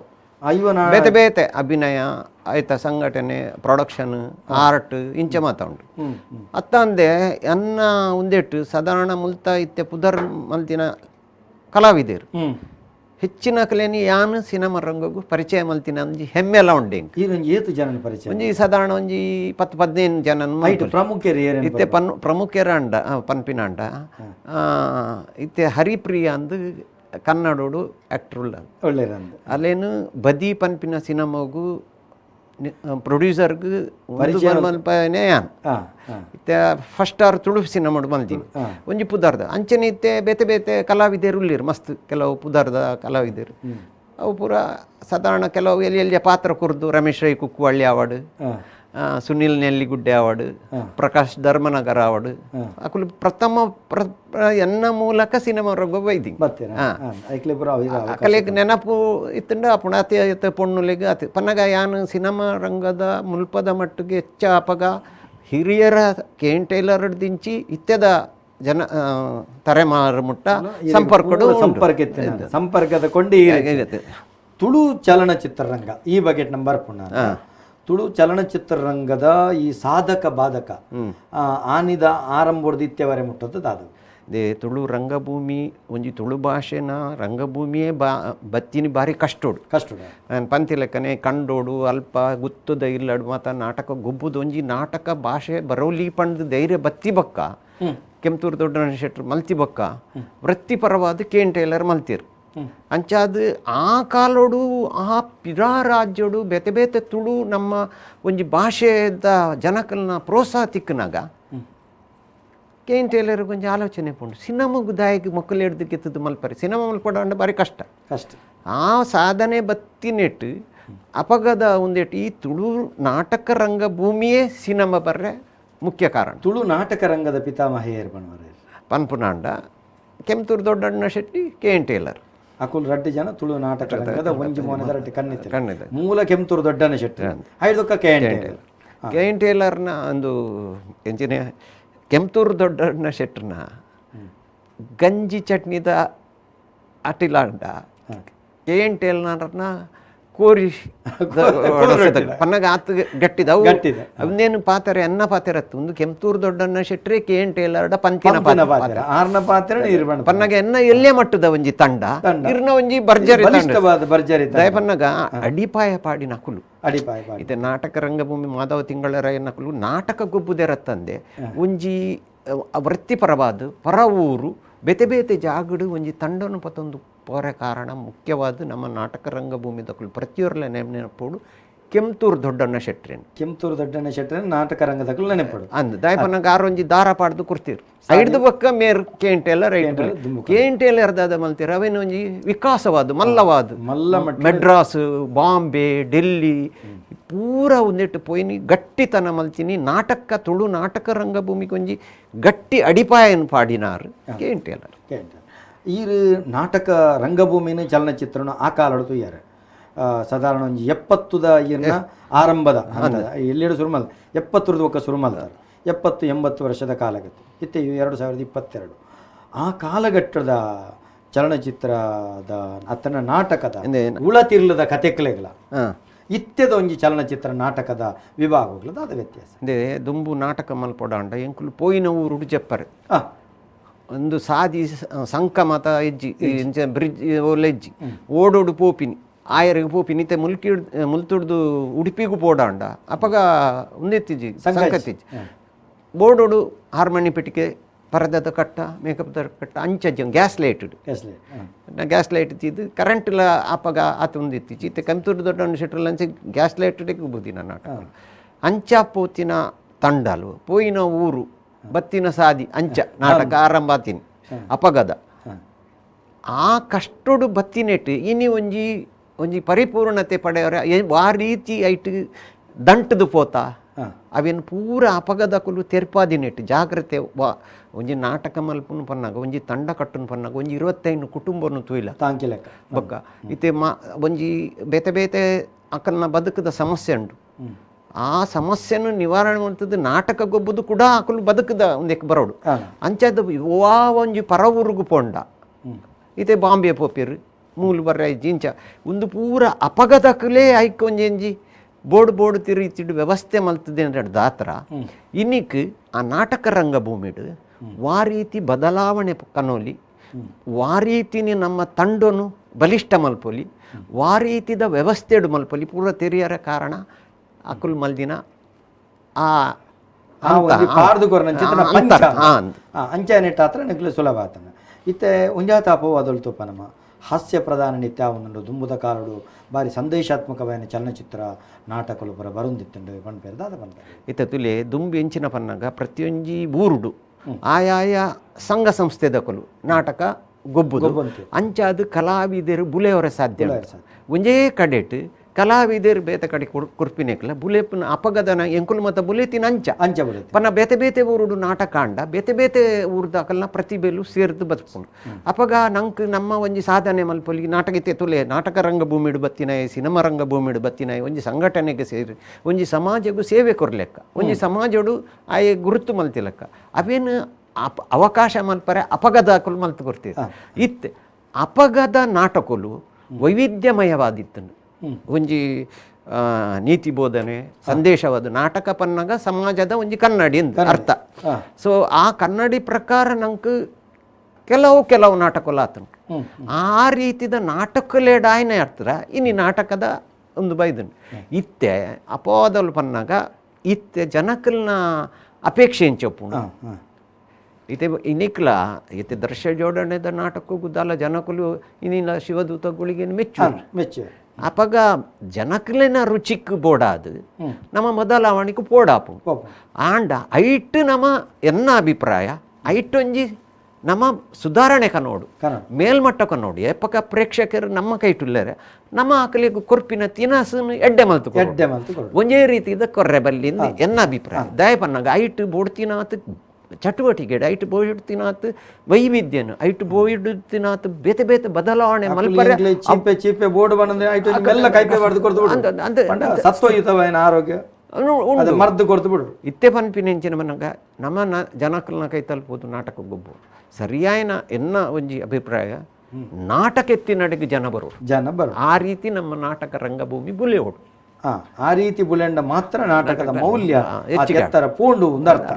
ಬೇತೆ ಬೇತೆ ಅಭಿನಯ ಆಯ್ತಾ ಸಂಘಟನೆ ಪ್ರೊಡಕ್ಷನ್ ಆರ್ಟ್ ಇಂಚ ಮಾತ ಉಂಟು ಅತ್ತಂದೆ ಎನ್ನ ಒಂದೆಟ್ಟು ಸಾಧಾರಣ ಮುಲ್ತ ಇತ್ತೆ ಪುದರ್ ಮಲ್ತಿನ ಕಲಾವಿದರು ಹೆಚ್ಚಿನ ಕಲೆನಿ ಯಾನು ಸಿನಿಮಾ ರಂಗಗೂ ಪರಿಚಯ ಮಲ್ತಿನ ಒಂಜಿ ಹೆಮ್ಮೆಲ್ಲ ಉಂಡೆ ಏತು ಜನ ಪರಿಚಯ ಒಂಜಿ ಸಾಧಾರಣ ಒಂಜಿ 10-15 ಜನ ಇತ್ತೆ ಪ್ರಮುಖರ ಅಂಡ ಪನ್ಪಿನ ಅಂಡ ಇತ್ತೆ ಹರಿಪ್ರಿಯ ಅಂದು ಕನ್ನಡೋಡು ಆ್ಯಕ್ಟ್ರ್ ಅಲ್ಲೇನು ಬದಿ ಪನ್ಪಿನ ಸಿನಿಮಾಗೂ ಪ್ರೊಡ್ಯೂಸರ್ಗೂ ಮಲ್ಪನೆ ಇತ್ತೆ ಫಸ್ಟ್ ಆರ್ ತುಳು ಸಿನಿಮಾಡು ಮಲ್ತೀನಿ ಒಂಜಿ ಪುದಾರ್ದ ಅಂಚನೆ ಇತ್ತೆ ಬೇತೆ ಬೇತೆ ಕಲಾವಿದರು ಉಳ್ಳಿರು ಮಸ್ತ್ ಕೆಲವು ಪುದಾರ್ದ ಕಲಾವಿದರು ಅವು ಪೂರ ಸಾಧಾರಣ ಕೆಲವು ಎಲ್ಲಿ ಪಾತ್ರ ಕುರ್ದು Ramesh Rai Kukkuvalli award Sunil Nelligudde award Prakash Dharmanagara award ಅಕುಲು ಪ್ರಥಮ ಎನ್ನ ಮೂಲಕ ಸಿನಿಮಾ ರಂಗ ಬೈದಿ ಅಕಲೆಗ್ ನೆನಪು ಇತ್ತಂಡ ಅಪುಣ ಅತಿ ಪೊಣ್ಣುಲೆಗ್ ಅತಿ ಪನ್ನಗ ಯಾನು ಸಿನಿಮಾ ರಂಗದ ಮುಲ್ಪದ ಮಟ್ಟಿಗೆ ಹೆಚ್ಚ ಅಪಗ ಹಿರಿಯರ ಕೇನ್ ಟೈಲರ್ ದಿಂಚಿ ಇತ್ಯದ ಜನ ತಲೆಮಾರು ಮುಟ್ಟ ಸಂಪರ್ಕದ ಕೊಂಡಿ ತುಳು ಚಲನಚಿತ್ರರಂಗ ಈ ಬಗ್ಗೆ ನಂಬರ್ ಪುಣ್ಣ ತುಳು ಚಲನಚಿತ್ರರಂಗದ ಈ ಸಾಧಕ ಬಾಧಕ ಆನಿದ ಆರಂಭದ ಇತ್ಯವರೆ ಮುಟ್ಟದ್ದು ಅದು ದೇ ತುಳು ರಂಗಭೂಮಿ ಒಂಜಿ ತುಳು ಭಾಷೆನ ರಂಗಭೂಮಿಯೇ ಬತ್ತಿನಿ ಬಾರಿ ಕಷ್ಟೋಡು ನಾನು ಪಂತಿ ಲೆಕ್ಕನೆ ಕಂಡೋಡು ಅಲ್ಪ ಗುತ್ತದ ಇಲ್ಲಡು ಮಾತ ನಾಟಕ ಗೊಬ್ಬುದು ಒಂಜಿ ನಾಟಕ ಭಾಷೆ ಬರೋಲಿ ಪಂಡ್ ಧೈರ್ಯ ಬತ್ತಿ ಬಕ್ಕ ಕೆಂಪೂರು ದೊಡ್ಡ ಶೆಟ್ರು ಮಲ್ತಿ ಬಕ್ಕ ವೃತ್ತಿಪರವಾದ ಕೇಂಟೇಲರ್ ಮಲ್ತಿರು ಅಂಚಾದ ಆ ಕಾಲೋಡು ಆ ಪಿರಾ ರಾಜ್ಯೋಡು ಬೇತೆ ಬೇತೆ ತುಳು ನಮ್ಮ ಒಂಜಿ ಭಾಷೆದ ಜನಕಲ್ನ ಪ್ರೋತ್ಸಾಹ ತಿಕ್ಕನಾಗ ಕೇನ್ ಟೇಲರ್ ಕೊಂಚ ಆಲೋಚನೆ ಪುಂಡು ಸಿನಿಮಾಗು ದಾಯಿಗೆ ಮಕ್ಕಳು ಹಿಡ್ದು ಕೆತ್ತದು ಮಲ್ಪರಿ ಸಿನಿಮಾ ಮಲ್ಪಡ ಅಂದ್ರೆ ಬಾರಿ ಕಷ್ಟ ಆ ಸಾಧನೆ ಬತ್ತಿನೆಟ್ಟು ಅಪಗದ ಒಂದೇಟು ಈ ತುಳು ನಾಟಕ ರಂಗಭೂಮಿಯೇ ಸಿನಿಮಾ ಬರ್ರೆ ಮುಖ್ಯ ಕಾರಣ. ತುಳು ನಾಟಕ ರಂಗದ ಪಿತಾಮಹ ಪನ್ಪುನಾಂಡ ಕೆಂಪೂರು ದೊಡ್ಡಣ್ಣ ಶೆಟ್ಟಿ ಕೇನ್ ಟೇಲರ್ ಅಕುಲ್ ರಡ್ಡಿ ಜನ ತುಳು ನಾಟಕ ರಂಗದ ಒಂಜಿ ಮೋನದ ರಡ್ಡಿ ಕಣ್ಣಿತ್ತು ಮೂಲ ಕೆಂಪೂರು ದೊಡ್ಡಣ್ಣ ಶೆಟ್ಟಿ ಐದಕ್ಕ ಕೇನ್ ಟೇಲರ್ನ ಒಂದು ಎಂಜಿನ ಕೆಂಪೂರು ದೊಡ್ಡಣ್ಣ ಶೆಟ್ರನ ಗಂಜಿ ಚಟ್ನಿದ ಅಟಿಲಾಂಡ ಕೇನ್ ಟೇಲರ್ನ ಕೋರಿ ಪನ್ನಗ ಆತು ಗಟ್ಟಿದವು ಅವನೇನು ಪಾತ್ರೆ ಅನ್ನ ಪಾತ್ರೆ ಒಂದು ಕೆಂಪೂರು ದೊಡ್ಡಣ್ಣ ಶೆಟ್ರಿ ಕೇನ್ ಟೇಲರ್ಡ ಪಂತಿನ ಪನ್ನಗ ಎನ್ನ ಎಲ್ಲೇ ಮಟ್ಟದ ಒಂಜಿ ತಂಡ ಇರ್ನ ಒಂಜಿ ಬರ್ಜರಿ ದಯಪನ್ನಗ ಅಡಿಪಾಯ ಪಾಡಿ ನಕುಲು ಇದೆ ನಾಟಕ ರಂಗಭೂಮಿ ಮಾಧವ ತಿಂಗಳರ ನಕುಲು ನಾಟಕ ಗೊಬ್ಬುದೆರತ್ತಂದೆ ಒಂಜಿ ವೃತ್ತಿಪರವಾದ ಪರ ಊರು ಬೇತೆ ಬೇತೆ ಜಾಗಡು ಒಂಜಿ ತಂಡನು ಪತ್ತೊಂದು ಪೋರೆ ಕಾರಣ ಮುಖ್ಯವಾದ ನಮ್ಮ ನಾಟಕ ರಂಗಭೂಮಿ ದಕ್ಕಲು ಪ್ರತಿಯೊರ್ಲ ನೆನಪೋಡು ಕೆಂಪೂರು ದೊಡ್ಡಣ್ಣ ಶೆಟ್ರೇನ್ ನಾಟಕ ರಂಗದಕ್ಕಲು ನೆನಪಡು ಅಂದ್ ದಾಯಪನ್ನಗ ಆರೊಂಜಿ ದಾರ ಪಾಡ್ದು ಕೊಡ್ತೀರು ಐಡ್ದು ಬಕ್ಕ ಮೇರ್ ಕೇನ್ ಟೇಲರ್ ಕೇನ್ ಟೇಲರ್ ದಾದ ಮಲ್ತೀರ ಅವೇನು ಒಂಜಿ ವಿಕಾಸವಾದ ಮಲ್ಲವಾದ ಮೆಡ್ರಾಸ್ ಬಾಂಬೆ ಡೆಲ್ಲಿ ಪೂರ ಒಂದಿಟ್ಟು ಪೋಯಿನಿ ಗಟ್ಟಿತನ ಮಲ್ತೀನಿ ನಾಟಕ ತುಳು ನಾಟಕ ರಂಗಭೂಮಿಗೆ ಒಂಜಿ ಗಟ್ಟಿ ಅಡಿಪಾಯನ್ ಪಾಡಿನಾರು ಕೇನ್ ಟೇಲರ್ ಈ ನಾಟಕ ರಂಗಭೂಮಿನ ಚಲನಚಿತ್ರನ ಆ ಕಾಲಡು ತುಯ್ಯಾರೆ ಸಾಧಾರಣ ಒಂಜಿ 70ದ ಇರ್ನ ಆರಂಭದ ಹಂತದ ಎಲ್ಲಿಡು ಸುರುಮಲ್ 70ರದ ಒಕ್ಕ ಸುರುಮಲ್ದಾರ 70-80 ವರ್ಷದ ಕಾಲಘಟ್ಟ ಇತ್ತೆ 2022 ಆ ಕಾಲಘಟ್ಟದ ಚಲನಚಿತ್ರದ ಅತ್ತನ ನಾಟಕದ ಉಳತಿರ್ಲದ ಕಥೆಕಲೆಗಳ ಇತ್ಯದ ಒಂಜಿ ಚಲನಚಿತ್ರ ನಾಟಕದ ವಿಭಾಗಗಳದ ಅದ ವ್ಯತ್ಯಾಸ ಅದೇ ದುಂಬು ನಾಟಕ ಮಲ್ಪೊಡಾಂಡ ಎಂಕುಲು ಪೋಯಿನ ಊರು ಜಪ್ಪರೆ ಒಂದು ಸಾದಿ ಸಂಕಮತ ಎಜ್ಜಿ ಬ್ರಿಡ್ಜ್ ಒಲೆಜ್ಜಿ ಓಡೋಡು ಪೋಪಿನಿ ಆಯರಿಗೆ ಪೋಪಿನಿ ಇತ್ತೆ ಮುಲ್ತುಡ್ದು ಉಡುಪಿಗೂ ಪೋಡಾಂಡ ಅಪಗ ಒಂದೆತ್ತಿಜ್ಜಿ ಸಂಕತ್ತಿಜ್ಜಿ ಬೋಡೋಡು ಹಾರ್ಮೋನಿ ಪೆಟ್ಟಿಗೆ ಪರದದ ಕಟ್ಟ ಮೇಕಪ್ ಕಟ್ಟ ಅಂಚಜ್ಜಿ ಗ್ಯಾಸ್ ಲೈಟ್ ಇತ್ತಿದ್ದು ಕರೆಂಟ್ಲ ಅಪಗ ಆತ ಒಂದಿತ್ತಿಜ್ಜಿ ಇತ್ತೆ ಕಂತೂರು ದೊಡ್ಡ ಶೆಟ್ರಲ್ ಅಂಚೆ ಗ್ಯಾಸ್ ಲೈಟ್ ಬುದ್ದಿನ ನಾಟಕ ಅಂಚ ಪೋತಿನ ತಂಡಲು ಪೋಯಿನ ಊರು ಬತ್ತಿನ ಸಾದಿ ಅಂಚ ನಾಟಕ ಆರಂಭ ಆತೀನಿ ಅಪಗದ ಆ ಕಷ್ಟೋಡು ಬತ್ತಿನೆಟ್ಟು ಇನಿ ಒಂಜಿ ಪರಿಪೂರ್ಣತೆ ಪಡೆಯವರ ಆ ರೀತಿ ಐಟ್ ದಂಟದು ಪೋತ ಅವೇನು ಪೂರ ಅಪಗದಕುಲು ತೆರ್ಪಾದಿನೆಟ್ಟು ಜಾಗ್ರತೆ ಒಂಜಿ ನಾಟಕ ಮಲ್ಪುನು ಪನ್ನಾಗ ಒಂಜಿ ತಂಡ ಕಟ್ಟುನು ಪನ್ನಾಗ ಒಂಜಿ 25 ಕುಟುಂಬನು ತುಯ್ಲ ತಾಂಕಿಲೆಕ್ಕ ಬೊಕ್ಕ ಇತ್ತೆ ಒಂಜಿ ಬೇತೆ ಬೇತೆ ಅಕ್ಕನ ಬದುಕದ ಸಮಸ್ಯೆ ಉಂಟು ಆ ಸಮಸ್ಯೆಯನ್ನು ನಿವಾರಣೆ ಮಾಡ್ತದ್ದು ನಾಟಕ ಗೊಬ್ಬುದು ಕೂಡ ಅಕಲು ಬದುಕದ ಒಂದಕ್ಕೆ ಬರೋಡು ಅಂಚದ ವಾ ಒಂಜಿ ಪರ ಊರುಗು ಪೋಂಡ ಇತ್ತೆ ಬಾಂಬೆ ಪೋಪಿರು ಮೂಲು ಬರ್ರ ಜಿಂಚ ಒಂದು ಪೂರ ಅಪಗದಕಲೇ ಐಕ್ ಒಂಜಿ ಬೋರ್ಡ್ ತಿರುಗಿತಿಡು ವ್ಯವಸ್ಥೆ ಮಲ್ತದೆ ಅಂದ್ರೆ ದಾತ್ರ ಇನ್ನಿಕ್ ಆ ನಾಟಕ ರಂಗಭೂಮಿಡು ವಾ ರೀತಿ ಬದಲಾವಣೆ ಕನೋಲಿ ವಾ ರೀತಿನಿ ನಮ್ಮ ತಂಡನು ಬಲಿಷ್ಠ ಮಲ್ಪೊಲಿ ವಾ ರೀತಿದ ವ್ಯವಸ್ಥೆಡು ಮಲ್ಪೊಲಿ ಪೂರ ತೆರಿಯರ ಕಾರಣ ಅಕುಲ್ ಮಲ್ದಿನ ಅಂಚನೆಟ್ಟಾತ್ರ ನಿಕ್ಲು ಸುಲಭ ಆತನ ಇತ್ತೆ ಒಂಜಾತಾಪೋ ಅದೊಳು ತೂಪ ನಮ್ಮ ಹಾಸ್ಯ ಪ್ರಧಾನ ನಿತ್ಯ ಅವನಂಡು ದುಂಬುದ ಕಾಲಡು ಬಾರಿ ಸಂದೇಶಾತ್ಮಕವಾದ ಚಲನಚಿತ್ರ ನಾಟಕಲು ಪರ ಬರುಂದಿತ್ತಂಡು ಪಂಪೇರ್ದ ಅದ ಬಂದ ಇತ್ತ ತುಲೆ ದುಂಬು ಎಂಚಿನ ಪನ್ನಗ ಪ್ರತಿಯೊಂಜಿ ಊರುಡು ಆಯಾಯ ಸಂಘ ಸಂಸ್ಥೆದಕಲು ನಾಟಕ ಗೊಬ್ಬುದು ಅಂಚಾದು ಕಲಾವಿದರು ಬುಲೆಯವರ ಸಾಧ್ಯ ಒಂಜೇ ಕಡೆಟ್ ಕಲಾವಿದರು ಬೇತೆ ಕಡೆ ಕುರ್ಪಿನೆಕ್ಲ ಬುಲೆಪ್ನ ಅಪಗದನ ಎಂಕುಲು ಮತ ಬುಲೆತಿನ ಅಂಚ ಪನ್ನ ಬೇತೆ ಬೇತೆ ಊರುಡು ನಾಟಕ ಅಂಡ ಬೇತೆ ಬೇತೆ ಊರ್ದಾಕಲ್ನ ಪ್ರತಿಭೆಲು ಸೇರ್ದು ಬದುಕೊಂಡು ಅಪಗ ನಂಕ್ ನಮ್ಮ ಒಂಜಿ ಸಾಧನೆ ಮಲ್ಪೊಲಿ ನಾಟಕ ತುಲೆ ನಾಟಕ ರಂಗಭೂಮಿಡು ಬತ್ತಿನಾಯಿ ಸಿನಿಮಾ ರಂಗಭೂಮಿಡು ಬತ್ತಿನಾಯಿ ಒಂಜಿ ಸಂಘಟನೆಗೆ ಸೇರಿ ಒಂಜಿ ಸಮಾಜಗೂ ಸೇವೆ ಕೊರ್ಲೆಕ್ಕ ಒಂಜಿ ಸಮಾಜಡು ಆಯೆ ಗುರುತು ಮಲ್ತಿಲಕ್ಕ ಅವೇನು ಅವಕಾಶ ಮಲ್ಪರೆ ಅಪಗದಾಕಲು ಮಲ್ತು ಕೊಡ್ತೀವಿ ಇತ್ತು ಅಪಗದ ನಾಟಕಲು ವೈವಿಧ್ಯಮಯವಾದಿತ್ತನು ಒಂಜಿ ನೀತಿ ಬೋಧನೆ ಸಂದೇಶವಾದ ನಾಟಕ ಪನ್ನಗ ಸಮಾಜದ ಒಂಜಿ ಕನ್ನಡಿ ಅಂತ ಅರ್ಥ ಸೊ ಆ ಕನ್ನಡಿ ಪ್ರಕಾರ ನಂಗೆ ಕೆಲವು ನಾಟಕಗಳು ಆತನು ಆ ರೀತಿದ ನಾಟಕಲೇಡ ಆಯ್ನ ಇರ್ತಾರ ಇನ್ನು ನಾಟಕದ ಒಂದು ಬೈದನು ಇತ್ತೆ ಅಪವಾದಲು ಪನ್ನಾಗ ಇತ್ತೆ ಜನಕಲ್ನ ಅಪೇಕ್ಷೆ ಎಂಚಪ್ಪು ಇತ್ತೆ ಇನ್ನಿಕ್ಲ ಇತ್ತೆ ದೃಶ್ಯ ಜೋಡಣೆದ ನಾಟಕ ಗುದ್ದಾಲ ಜನಕುಲು ಇನ್ನಿನ ಶಿವದೂತಗಳಿಗೆ ಮೆಚ್ಚು ಅಪಗ ಜನಕಲಿನ ರುಚಿಕ್ ಬೋಡಾದು ನಮ್ಮ ಮೊದಲಾವಣಿಗೆ ಪೋಡಾಪು ಆಂಡ ಐಟ್ ನಮ್ಮ ಎನ್ನ ಅಭಿಪ್ರಾಯ ಐಟ್ ಒಂಜಿ ನಮ್ಮ ಸುಧಾರಣೆ ಕನೋಡು ಮೇಲ್ಮಟ್ಟ ಕನೋಡು ಏಪಕ ಪ್ರೇಕ್ಷಕರು ನಮ್ಮ ಕೈಟುಲ್ಲರೆ ನಮ್ಮ ಆಕಲಿಗೆ ಕೊರ್ಪಿನ ತಿನಸನ್ನು ಎಡ್ಡೆ ಮಲ್ತು ಒಂದೇ ರೀತಿದ ಕೊರ್ರೆ ಬಲ್ಲಿಂದ ಎನ್ನ ಅಭಿಪ್ರಾಯ ದಯಪನ್ನಾಗ ಐಟ್ ಬೋಡ್ತಿನಾತ್ ಚಟುವಟಿಕೆ ಐಟ್ ಬೋಯಿಡ್ತಿನಾತ್ ವೈವಿಧ್ಯನು ಐಟ್ ಬೋಯಿಡ್ತಿನಾತ್ ಬೇತೆ ಬೇತೆ ಬದಲಾವಣೆ ಮಲ್ಪರೆ ಚೀಪೆ ಬೋರ್ಡ್ ಸತ್ವಯುತವಾದ ಆರೋಗ್ಯ ಮರ್ದು ಕೊಡ್ತು ಬಿಡು ಇತ್ತೆ ಪನ್ಪಿನೆಂಚಿನ ಮನಗ ನಮ್ಮ ಜನಕಲ್ನ ಕೈ ತಲುಪುವುದು ನಾಟಕ ಗೊಬ್ಬು ಸರಿಯಾಯಿನ ಎನ್ನ ಒಂಜಿ ಅಭಿಪ್ರಾಯ ನಾಟಕ ಎತ್ತಿ ನಡೆಗೆ ಜನ ಬರು ಆ ರೀತಿ ನಮ್ಮ ನಾಟಕ ರಂಗಭೂಮಿ ಬುಲೆಯೋಡು ಆ ರೀತಿ ಬುಲೆಂಡ ಮಾತ್ರ ನಾಟಕದ ಮೌಲ್ಯ ಎತ್ತರ ಪೂಂಡು ಅರ್ಥ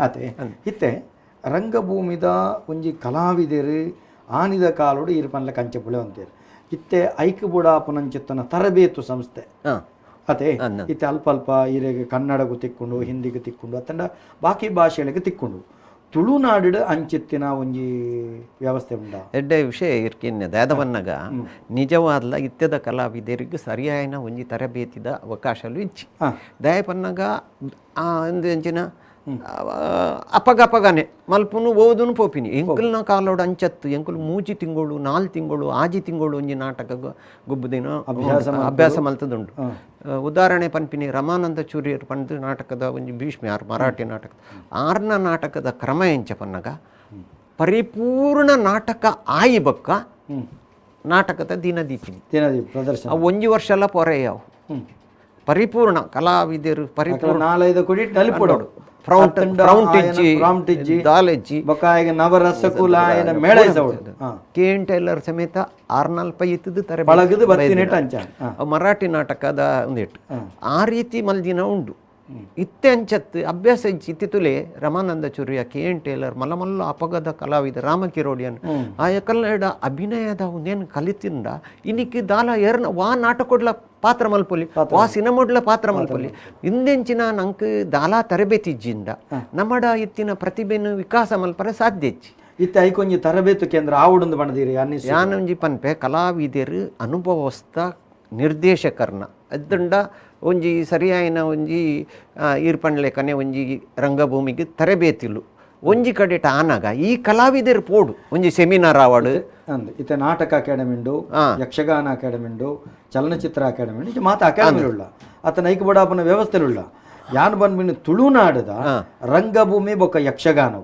ಆತೆ ಇತ್ತೆ ರಂಗಭೂಮಿದ ಒಂಜಿ ಕಲಾವಿದರು ಆನಿದ ಕಾಲೋಡು ಇರು ಪನ್ಲ ಕಂಚೆ ಪುಳೆ ಅಂತೀರು ಇತ್ತೆ ಐಕ್ ಬುಡಾಪುನಂಚಿತ್ತನ ತರಬೇತು ಸಂಸ್ಥೆ ಅದೇ ಇತ್ತೆ ಅಲ್ಪ ಅಲ್ಪ ಇರೆಗೆ ಕನ್ನಡಗೂ ತಿಕ್ಕೊಂಡು ಹಿಂದಿಗೆ ತಿಕ್ಕೊಂಡು ಅತ್ತಂಡ ಬಾಕಿ ಭಾಷೆಗಳಿಗೆ ತಿಕ್ಕೊಂಡು ತುಳುನಾಡು ಅಂಚಿತ್ತಿನ ಒಂಜಿ ವ್ಯವಸ್ಥೆ ಉಂಡ ಎಡ್ಡೆ ವಿಷಯ ಇರ್ಕಿನ್ನೆ ದಾದವನ್ನಗ ನಿಜವಾದ ಇತ್ಯದ ಕಲಾವಿದರಿಗೆ ಸರಿಯಾಯಿನ ಒಂಜಿ ತರಬೇತಿದ ಅವಕಾಶಲು ಇಚ್ಚಿ ದಯಪನ್ನಗ ಒಂದು ಎಂಚಿನ ಅಪಗಪಗನೆ ಮಲ್ಪುನು ಓದುನು ಪೋಪಿನಿ ಎಂಕಲ್ನ ಕಾಲೋಡು ಅಂಚತ್ತು ಎಂಕುಲು 3 ತಿಂಗಳು 4 ತಿಂಗಳು 6 ತಿಂಗಳು ಒಂಜಿ ನಾಟಕ ಗೊಬ್ಬುದಿನ ಅಭ್ಯಾಸ ಮಲ್ತದುಂಡು ಉದಾಹರಣೆ ಪನ್ಪಿನಿ ರಮಾನಂದ ಚೂರಿಯರು ಪಂದು ನಾಟಕದ ಒಂಜಿ ಭೀಷ್ಮ ಮರಾಠಿ ನಾಟಕ 6ನ ನಾಟಕದ ಕ್ರಮ ಎಂಚ ಪನ್ನಗ ಪರಿಪೂರ್ಣ ನಾಟಕ ಆಯಿ ಬಕ್ಕ ನಾಟಕದ ದಿನದೀಪಿನಿ ಪ್ರದರ್ಶನ ಒಂಜಿ ವರ್ಷ ಎಲ್ಲ ಪೊರೆಯವು ಪರಿಪೂರ್ಣ ಕಲಾವಿದರು ಪರಿಪೂರ್ಣ KN ಟೈಲರ್ ಸಮೇತ 6-4 ತರ ಮರಾಠಿ ನಾಟಕದ ಒಂದೇಟು ಆ ರೀತಿ ಮಲ್ದಿನ ಉಂಡು ಇತ್ತೆ ಅಂಚತ್ತು ಅಭ್ಯಾಸ ಇತ್ತಿತುಲೆ ರಮಾನಂದ ಚುರಿಯ KN ಟೇಲರ್ ಮಲ್ಲಮಲ್ಲ ಅಪಗದ ಕಲಾವಿದ ರಾಮಕಿರೋಡಿಯನ್ ಆ ಕನ್ನಡ ಅಭಿನಯದ ಒಂದೇನು ಕಲಿತಿಂದ ಇನ್ನಿಕ್ಕಿ ದಾಲ ವಾ ನಾಟಕೊಡ್ಲ ಪಾತ್ರ ಮಲ್ಪೊಲಿ ವಾ ಸಿನಿಮಾಡ್ಲ ಪಾತ್ರ ಮಲ್ಪೊಲಿ ಇಂದೆಂಚಿನ ನಂಗೆ ದಾಲ ತರಬೇತಿಜ್ಜಿಂದ ನಮ್ಮಡ ಇತ್ತಿನ ಪ್ರತಿಭೆನು ವಿಕಾಸ ಮಲ್ಪರೆ ಸಾಧ್ಯ ಇಚ್ಚಿ ಇತ್ತೆ ಐಕೊಂಜಿ ತರಬೇತು ಕೇಂದ್ರ ಆವಡೊಂದು ಬಣದೀರಿ ಯಾನೊಂಜಿ ಪನ್ಪೆ ಕಲಾವಿದರು ಅನುಭವಸ್ಥ ನಿರ್ದೇಶಕರ್ನ ಅದ್ದಂಡ ಒಂಜಿ ಸರಿಯಾಯಿನ ಒಂಜಿ ಈರ್ಪಣ್ಲೆಕನೆ ಒಂಜಿ ರಂಗಭೂಮಿಗೆ ತರಬೇತಿಲು ಒಂಜಿ ಕಡೆಟ ಆನಾಗ ಈ ಕಲಾವಿದರು ಪೋಡು ಒಂಜಿ ಸೆಮಿನಾರ್ ಆವಾಡು ಇತ್ತೆ ನಾಟಕ ಅಕಾಡೆಮಿ ಉಂಡು ಯಕ್ಷಗಾನ ಅಕಾಡೆಮಿ ಉಂಡು ಚಲನಚಿತ್ರ ಅಕಾಡೆಮಿ ಉಂಡು ಇದು ಮಾತ ಅಕಾಡೆಮಿ ಉಳ್ಳ ಆತ ನೈಕ ಬಡಾಪನ ವ್ಯವಸ್ಥೆಲುಳ್ಳ ಯಾನ್ ಬಂದ್ಬಿಟ್ಟು ತುಳುನಾಡದ ರಂಗಭೂಮಿ ಬೊಕ್ಕ ಯಕ್ಷಗಾನ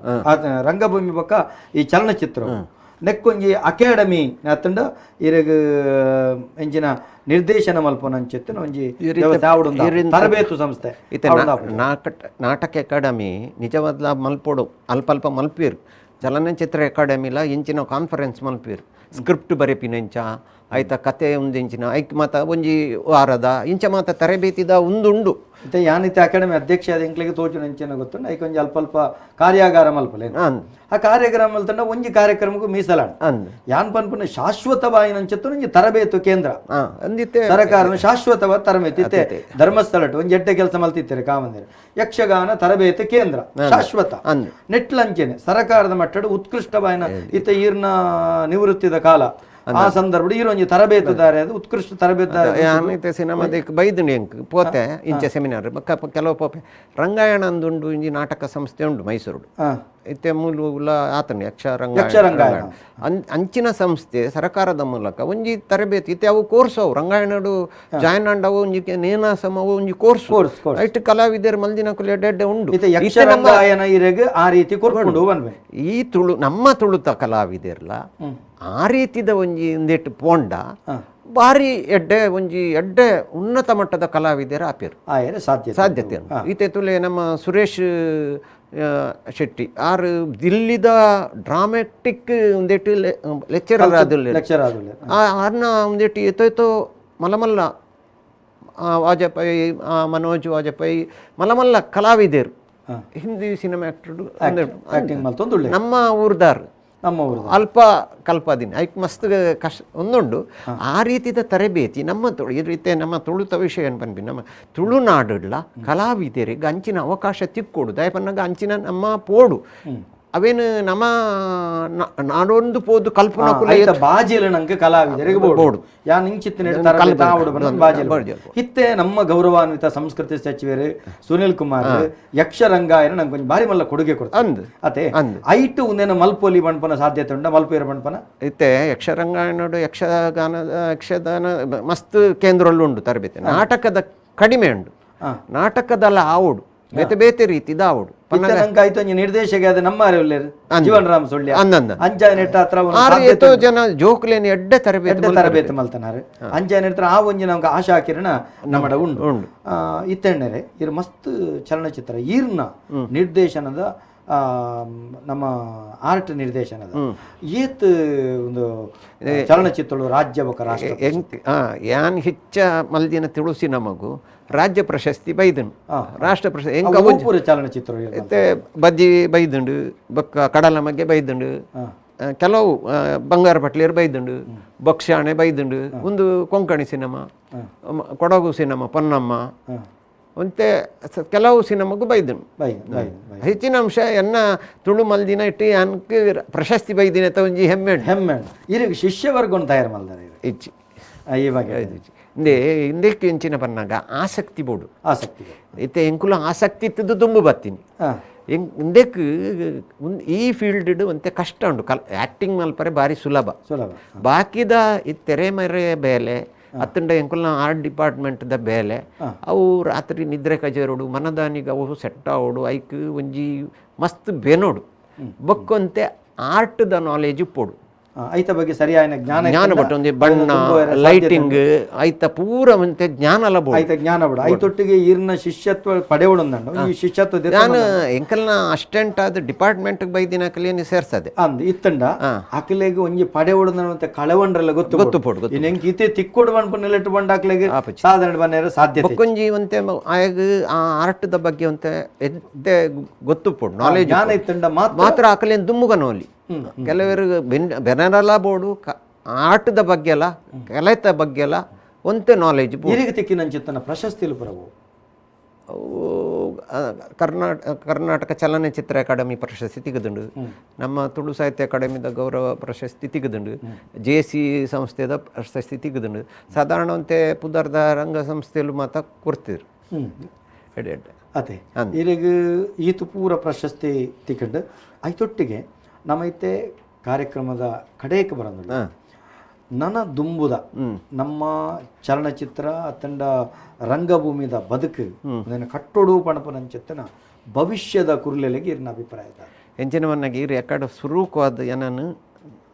ರಂಗಭೂಮಿ ಬೊಕ್ಕ ಈ ಚಲನಚಿತ್ರ ನೆಕ್ಕೊಂಜಿ ಅಕಾಡೆಮಿ ಅತ್ತಂಡ ಇರಗ ಎಂಚಿನ ನಿರ್ದೇಶನ ಮಲ್ಪೊನಂಚಿತ್ತಿನ ಒಂಜಿ ತರಬೇತು ಸಂಸ್ಥೆ ನಾಟಕ ಅಕಾಡೆಮಿ ನಿಜವಾದ ಮಲ್ಪೊಡು ಅಲ್ಪ ಮಲ್ಪೀರು ಚಲನಚಿತ್ರ ಅಕಾಡೆಮಿಲ ಎಂಚಿನ ಕಾನ್ಫರೆನ್ಸ್ ಮಲ್ಪೀರು ಸ್ಕ್ರಿಪ್ಟ್ ಬರೆಪಿನೆಂಚ ಆಯ್ತಾ ಕತೆ ಒಂದಿಂಚಿನ ಐಕ್ ಮಾತ ಒಂಜಿ ವಾರದ ಇಂಚ ಮಾತ ತರಬೇತಿದ ಉಂದುಂಡು ಮತ್ತೆ ಯಾನಿತ್ತೆ ಅಕಾಡೆಮಿ ಅಧ್ಯಕ್ಷ ಆದ ಎಂಕ್ಲೆಗೆ ತೋಚು ನೆಂಚಿನ ಗೊತ್ತುಂಡು ಐಕ್ ಒಂಜಿ ಅಲ್ಪ ಕಾರ್ಯಾಗಾರ ಮಲ್ಪಲೆ ಆ ಕಾರ್ಯಾಗಾರ ಮಲ್ತಂಡ ಒಂಜಿ ಕಾರ್ಯಕ್ರಮಕ್ಕೂ ಮೀಸಲಾಡ ಯಾನ್ ಪನ್ಪುನ ಶಾಶ್ವತವಾಯಿನಂಚತ್ತು ಒಂಜಿ ತರಬೇತು ಕೇಂದ್ರ ಅಂದಿತ್ತೆ ಸರ್ಕಾರ ಶಾಶ್ವತವಾದ ತರಬೇತಿ ಇತ್ತೆ ಧರ್ಮಸ್ಥಳ ಒಂಜಿ ಎಡ್ಡೆ ಕೆಲಸ ಮಲ್ತಿತ್ತೇರೆ ಕಾಮಂದಿರ ಯಕ್ಷಗಾನ ತರಬೇತಿ ಕೇಂದ್ರ ಶಾಶ್ವತ ನೆಟ್ಲಂಚೆನೆ ಸರ್ಕಾರದ ಮಟ್ಟದ ಉತ್ಕೃಷ್ಟವಾಯಿನ ಇತ್ತೆ ಈರ್ನ ನಿವೃತ್ತಿದ ಕಾಲ ಆ ಸಂದರ್ಭ ಈರೊಂಜಿ ತರಬೇತುದಾರೆ ಅದು ಉತ್ಕೃಷ್ಟ ತರಬೇತುದಾರೆ ಸಿನಿಮಾದಕ್ಕೆ ಬೈದನಿ ಎಂಕ್ ಪೋತೆ ಇಂಚೆ ಸೆಮಿನಾರ್ ಕೆಲವು ಪೋಪೆ ರಂಗಾಯಣ ಅಂದುಂಡು ಇಂಜಿ ನಾಟಕ ಸಂಸ್ಥೆ ಉಂಡು ಮೈಸೂರು ಇತ್ತೆ ಮೂಲ ಆತನ ಯಕ್ಷರಂಗಾಯಣ ಅಂಚಿನ ಸಂಸ್ಥೆ ಸರ್ಕಾರದ ಮೂಲಕ ಒಂಜಿ ತರಬೇತಿ ಇತ್ತೆ ಅವು ಕೋರ್ಸ್ ಅವು ರಂಗಾಯಣಡು ಜಾಯ್ನ್ ಅಂಡವು ಒಂಜಿ ನೇನಾಸಮವು ಒಂಜಿ ಕೋರ್ಸ್ ಐಟ್ ಕಲಾವಿದರು ಮಲ್ದಿನ ಕುಲೆಡ್ಡೆ ಉಂಡು ಆ ರೀತಿ ಈ ತುಳು ನಮ್ಮ ತುಳುತ ಕಲಾವಿದರ್ಲ ಆ ರೀತಿದ ಒಂಜಿ ಇಂದೆಟ್ಟು ಪೋಂಡ ಬಾರಿ ಎಡ್ಡೆ ಉನ್ನತ ಮಟ್ಟದ ಕಲಾವಿದರು ಆಪೇರು ಸಾಧ್ಯತೆ ಈತೆ ತುಲೆ ನಮ್ಮ ಸುರೇಶ್ ಶೆಟ್ಟಿ ಆರು ದಿಲ್ಲಿದ ಡ್ರಾಮೆಟಿಕ್ ಒಂದೇಟು ಲೆಕ್ಚರರ್ ಆರ್ನ ಒಂದೇಟು ಎತ್ತೋಯ್ತೋ ಮಲಮಲ್ಲ ವಾಜಪೇಯಿ ಮನೋಜ್ ವಾಜಪೇಯಿ ಮಲಮಲ್ಲ ಕಲಾವಿದರು ಹಿಂದಿ ಸಿನಿಮಾ ಆಕ್ಟರ್ ನಮ್ಮ ಊರ್ದಾರ್ ನಮ್ಮವರು ಅಲ್ಪ ಕಲ್ಪದಿನ ಐಕ್ ಮಸ್ತ್ ಕಷ್ಟ ಒಂದುಂಡು ಆ ರೀತಿದ ತರಬೇತಿ ನಮ್ಮ ಈ ರೀತಿ ನಮ್ಮ ತುಳುತ ವಿಷಯ ಏನು ಬಂದ್ವಿ ನಮ್ಮ ತುಳುನಾಡುಡ್ಲ ಕಲಾವಿದರಿಗೆ ಅಂಚಿನ ಅವಕಾಶ ತಿಕ್ಕೊಡು ದಯಪನ್ನಾಗ ಅಂಚಿನ ನಮ್ಮ ಪೋಡು ಅವೇನು ನಮ್ಮ ನಾಡೊಂದು ಪೋದು ಕಲ್ಪನಾ ಬಾಜಿಲ ನಂಗೆ ಕಲಾವಿದರಿಗೆ ಬೋಡು ಯಾ ನಿಂಚಿತ್ತಿನ ಇತ್ತೆ ನಮ್ಮ ಗೌರವಾನ್ವಿತ ಸಂಸ್ಕೃತಿ ಸಚಿವರು ಸುನಿಲ್ ಕುಮಾರ್ ಯಕ್ಷರಂಗಾಯನ ನಂಗೆ ಕೊಂಚ ಬಾರಿ ಮಲ್ಲ ಕೊಡುಗೆ ಕೊಡ್ತಾರೆ ಅತೆ ಐಟು ಒಂದೇನ ಮಲ್ಪೋಲಿ ಬಣ್ಪನ ಸಾಧ್ಯತೆ ಉಂಡ ಮಲ್ಪೇರ ಬಣ್ಪನ ಇತ್ತೆ ಯಕ್ಷರಂಗಾಯನೋಡು ಯಕ್ಷಗಾನ ಮಸ್ತ್ ಕೇಂದ್ರಲ್ಲೂ ಉಂಡು ತರಬೇತಿ ನಾಟಕದ ಕಡಿಮೆ ಉಂಡು ನಾಟಕದಲ್ಲ ಆವುಡು ಬೇತೆ ಬೇತೆ ರೀತಿದ ಆವುಡು ಆಯ್ತು ನಿರ್ದೇಶಕ ಅದು ನಮ್ಮ ಜೀವನ್ ರಾಮ್ ಸುಳ್ಳಿ ಅಂಜಾಯ ನೆಟ್ಟ ಹತ್ರ ಜನ ಜೋಕ್ಲೇನಿ ಎಡ್ಡೆ ತರಬೇತಿ ಮಲ್ತನಾರೆ ಅಂಜಾಯ ನೆಟ್ಟ ಆ ಒಂಜಿ ನಮ್ಗೆ ಆಶಾ ಕಿರಣ ನಮ್ಮಡ ಉಂಡು ಇತ್ತೆಣ್ಣರೆ ಇರು ಮಸ್ತ್ ಚಲನಚಿತ್ರ ಈರ್ನ ನಿರ್ದೇಶನದ ನಮ್ಮ ಆರ್ಟ್ ನಿರ್ದೇಶನದ ಏತ್ ಒಂದು ಚಲನಚಿತ್ರಗಳು ರಾಜ್ಯ ಯಾನ್ ಹೆಚ್ಚ ಮಲ್ದಿನ ತಿಳಿಸಿ ನಮಗೂ ರಾಜ್ಯ ಪ್ರಶಸ್ತಿ ಬೈದನು ರಾಷ್ಟ್ರ ಪ್ರಶಸ್ತಿ ಚಲನಚಿತ್ರ ಬಜ್ಜಿ ಬೈದುಂಡು ಬೊಕ್ಕ ಕಡಲ ಮಗ್ಗೆ ಬೈದುಂಡು ಕೆಲವು ಬಂಗಾರ ಪಟ್ಲಿಯರು ಬೈದುಂಡು ಬಕ್ಷಾಣೆ ಬೈದುಂಡು ಒಂದು ಕೊಂಕಣಿ ಸಿನಿಮಾ ಕೊಡಗು ಸಿನಿಮಾ ಪೊನ್ನಮ್ಮ ಅಂತೆ ಕೆಲವು ಸಿನಿಮಾಗೂ ಬೈದನು ಹೆಚ್ಚಿನ ಅಂಶ ಎನ್ನ ತುಳು ಮಲ್ದಿನ ಇಟ್ಟು ಅನ್ಕೆ ಪ್ರಶಸ್ತಿ ಬೈದಿನ ಒಂಜಿ ಹೆಮ್ಮೆ ಈಗ ಶಿಷ್ಯವರ್ಗ ತಯಾರು ಮಲ್ದಾರೆ ಹೆಚ್ಚಿ ಇವಾಗ ಹಿಂದಕ್ಕೆ ಹೆಂಚಿನ ಬನ್ನಾಗ ಆಸಕ್ತಿ ಬೋಡು ಆಸಕ್ತಿ ಇತ್ತೆ ಎಂಕುಲ ಆಸಕ್ತಿ ಇತ್ತದ್ದು ತುಂಬು ಬರ್ತೀನಿ ಹಿಂದಕ್ಕೆ ಈ ಫೀಲ್ಡ್ ಒಂತೆ ಕಷ್ಟ ಉಂಟು ಆ್ಯಕ್ಟಿಂಗ್ ಮಲ್ಪರೆ ಭಾರಿ ಸುಲಭ ಬಾಕಿದ ಈ ತೆರೆ ಮರೆ ಬೇಲೆ ಅತ್ತಂಡ ಎಂಕುಲ್ನ ಆರ್ಟ್ ಡಿಪಾರ್ಟ್ಮೆಂಟ್ದ ಬೇಲೆ ಅವು ರಾತ್ರಿ ನಿದ್ರೆ ಕಜೇರೋಡು ಮನದಾನಿಗೆ ಅವು ಸೆಟ್ ಆವೋಡು ಐಕ್ ಒಂಜಿ ಮಸ್ತ್ ಬೆನೋಡು ಬೊಕ್ಕೊಂತೆ ಆರ್ಟ್ದ ನಾಲೆಜ್ ಪೋಡು ಐತ ಬಗ್ಗೆ ಸರಿಯಾದ ಜ್ಞಾನ ಬಟ್ ಒಂದು ಬಣ್ಣ ಲೈಟಿಂಗ್ ಐತ ಪೂರ ಮಂತೆ ಜ್ಞಾನ ಐತ ಜ್ಞಾನ ಬಿಡ ಐತೊಟ್ಟಿಗೆ ಈರ್ನ ಶಿಷ್ಯತ್ವ ಪಡೆಯೋಡು ಈ ಶಿಷ್ಯತ್ವ ನಾನು ಎಂಕಲ್ನ ಅಸ್ಟೆಂಟ್ ಆದ ಡಿಪಾರ್ಟ್ಮೆಂಟ್ ಬೈದಿನ ಕಲಿಯನಿ ಸೇರ್ಸದೆ ಅಂದ್ ಇತ್ತಂಡ ಅಕಲೆಗೆ ಒಂಜಿ ಪಡೆಯೋಡು ಅಂತ ಕಳವಂಡ್ರೆಲ್ಲ ಗೊತ್ತು ಎಂಕ್ ಇತ್ತೆ ತಿಕ್ಕೋಡು ಬಣ್ಪನ್ನೆಲ್ಲ ಬಂಡ ಅಕಲೆಗೆ ಸಾಧಾರಣ ಬನ್ನೇರ ಸಾಧ್ಯತೆ ಕೊಂಜಿ ಒಂತೆ ಆಗ ಆ ಆರ್ಟ್ದ ಬಗ್ಗೆ ಒಂತೆ ಎದ್ದೆ ಗೊತ್ತು ಪೋಡು ನಾಲೆಜ್ ಜ್ಞಾನ ಇತ್ತಂಡ ಮಾತ್ರ ಅಕಲೇನ್ ದುಮ್ಮುಗ ನೋಲಿ ಕೆಲವರು ಬೆನರಲ್ಲ ಬೋರ್ಡು ಆಟದ ಬಗ್ಗೆ ಅಲ್ಲ ಕೆಲತ ಬಗ್ಗೆ ಅಲ್ಲ ಒಂತೆ ನಾಲೆಜ್ ತಿಕ್ಕಿನ ಪ್ರಶಸ್ತಿ ಕರ್ನಾಟಕ ಚಲನಚಿತ್ರ ಅಕಾಡೆಮಿ ಪ್ರಶಸ್ತಿ ತೆಗೆದುಂಡು ನಮ್ಮ ತುಳು ಸಾಹಿತ್ಯ ಅಕಾಡೆಮಿದ ಗೌರವ ಪ್ರಶಸ್ತಿ ತೆಗೆದುಂಡು JC ಸಂಸ್ಥೆದ ಪ್ರಶಸ್ತಿ ತೆಗೆದುಂಡು ಸಾಧಾರಣ ಒಂತೆ ಪುದರ್ದ ರಂಗ ಸಂಸ್ಥೆಯಲ್ಲೂ ಮಾತ್ರ ಕೊಡ್ತಿದ್ರು ಅದೇ ಈಗ ಈತು ಪೂರ ಪ್ರಶಸ್ತಿ ತಿಕ್ಕೊಂಡು ಐತೊಟ್ಟಿಗೆ ನಮ್ಮೈತೆ ಕಾರ್ಯಕ್ರಮದ ಕಡೆಯಕ್ಕೆ ಬರೋದಿಲ್ಲ ನನ್ನ ದುಂಬುದ ನಮ್ಮ ಚಲನಚಿತ್ರ ಅತ್ತಂಡ ರಂಗಭೂಮಿದ ಬದುಕು ಅದನ್ನು ಕಟ್ಟೋಡು ಪಣಪನಂಚಿತ್ತನ ಭವಿಷ್ಯದ ಕುರ್ಲೆಲೆಗೆ ಇರ್ನ ಅಭಿಪ್ರಾಯ ಎಂಚಿನವನ್ನಾಗಿ ಇರು ಯಾಕಡೆ ಸುರೂಕವಾದ ಏನನ್ನು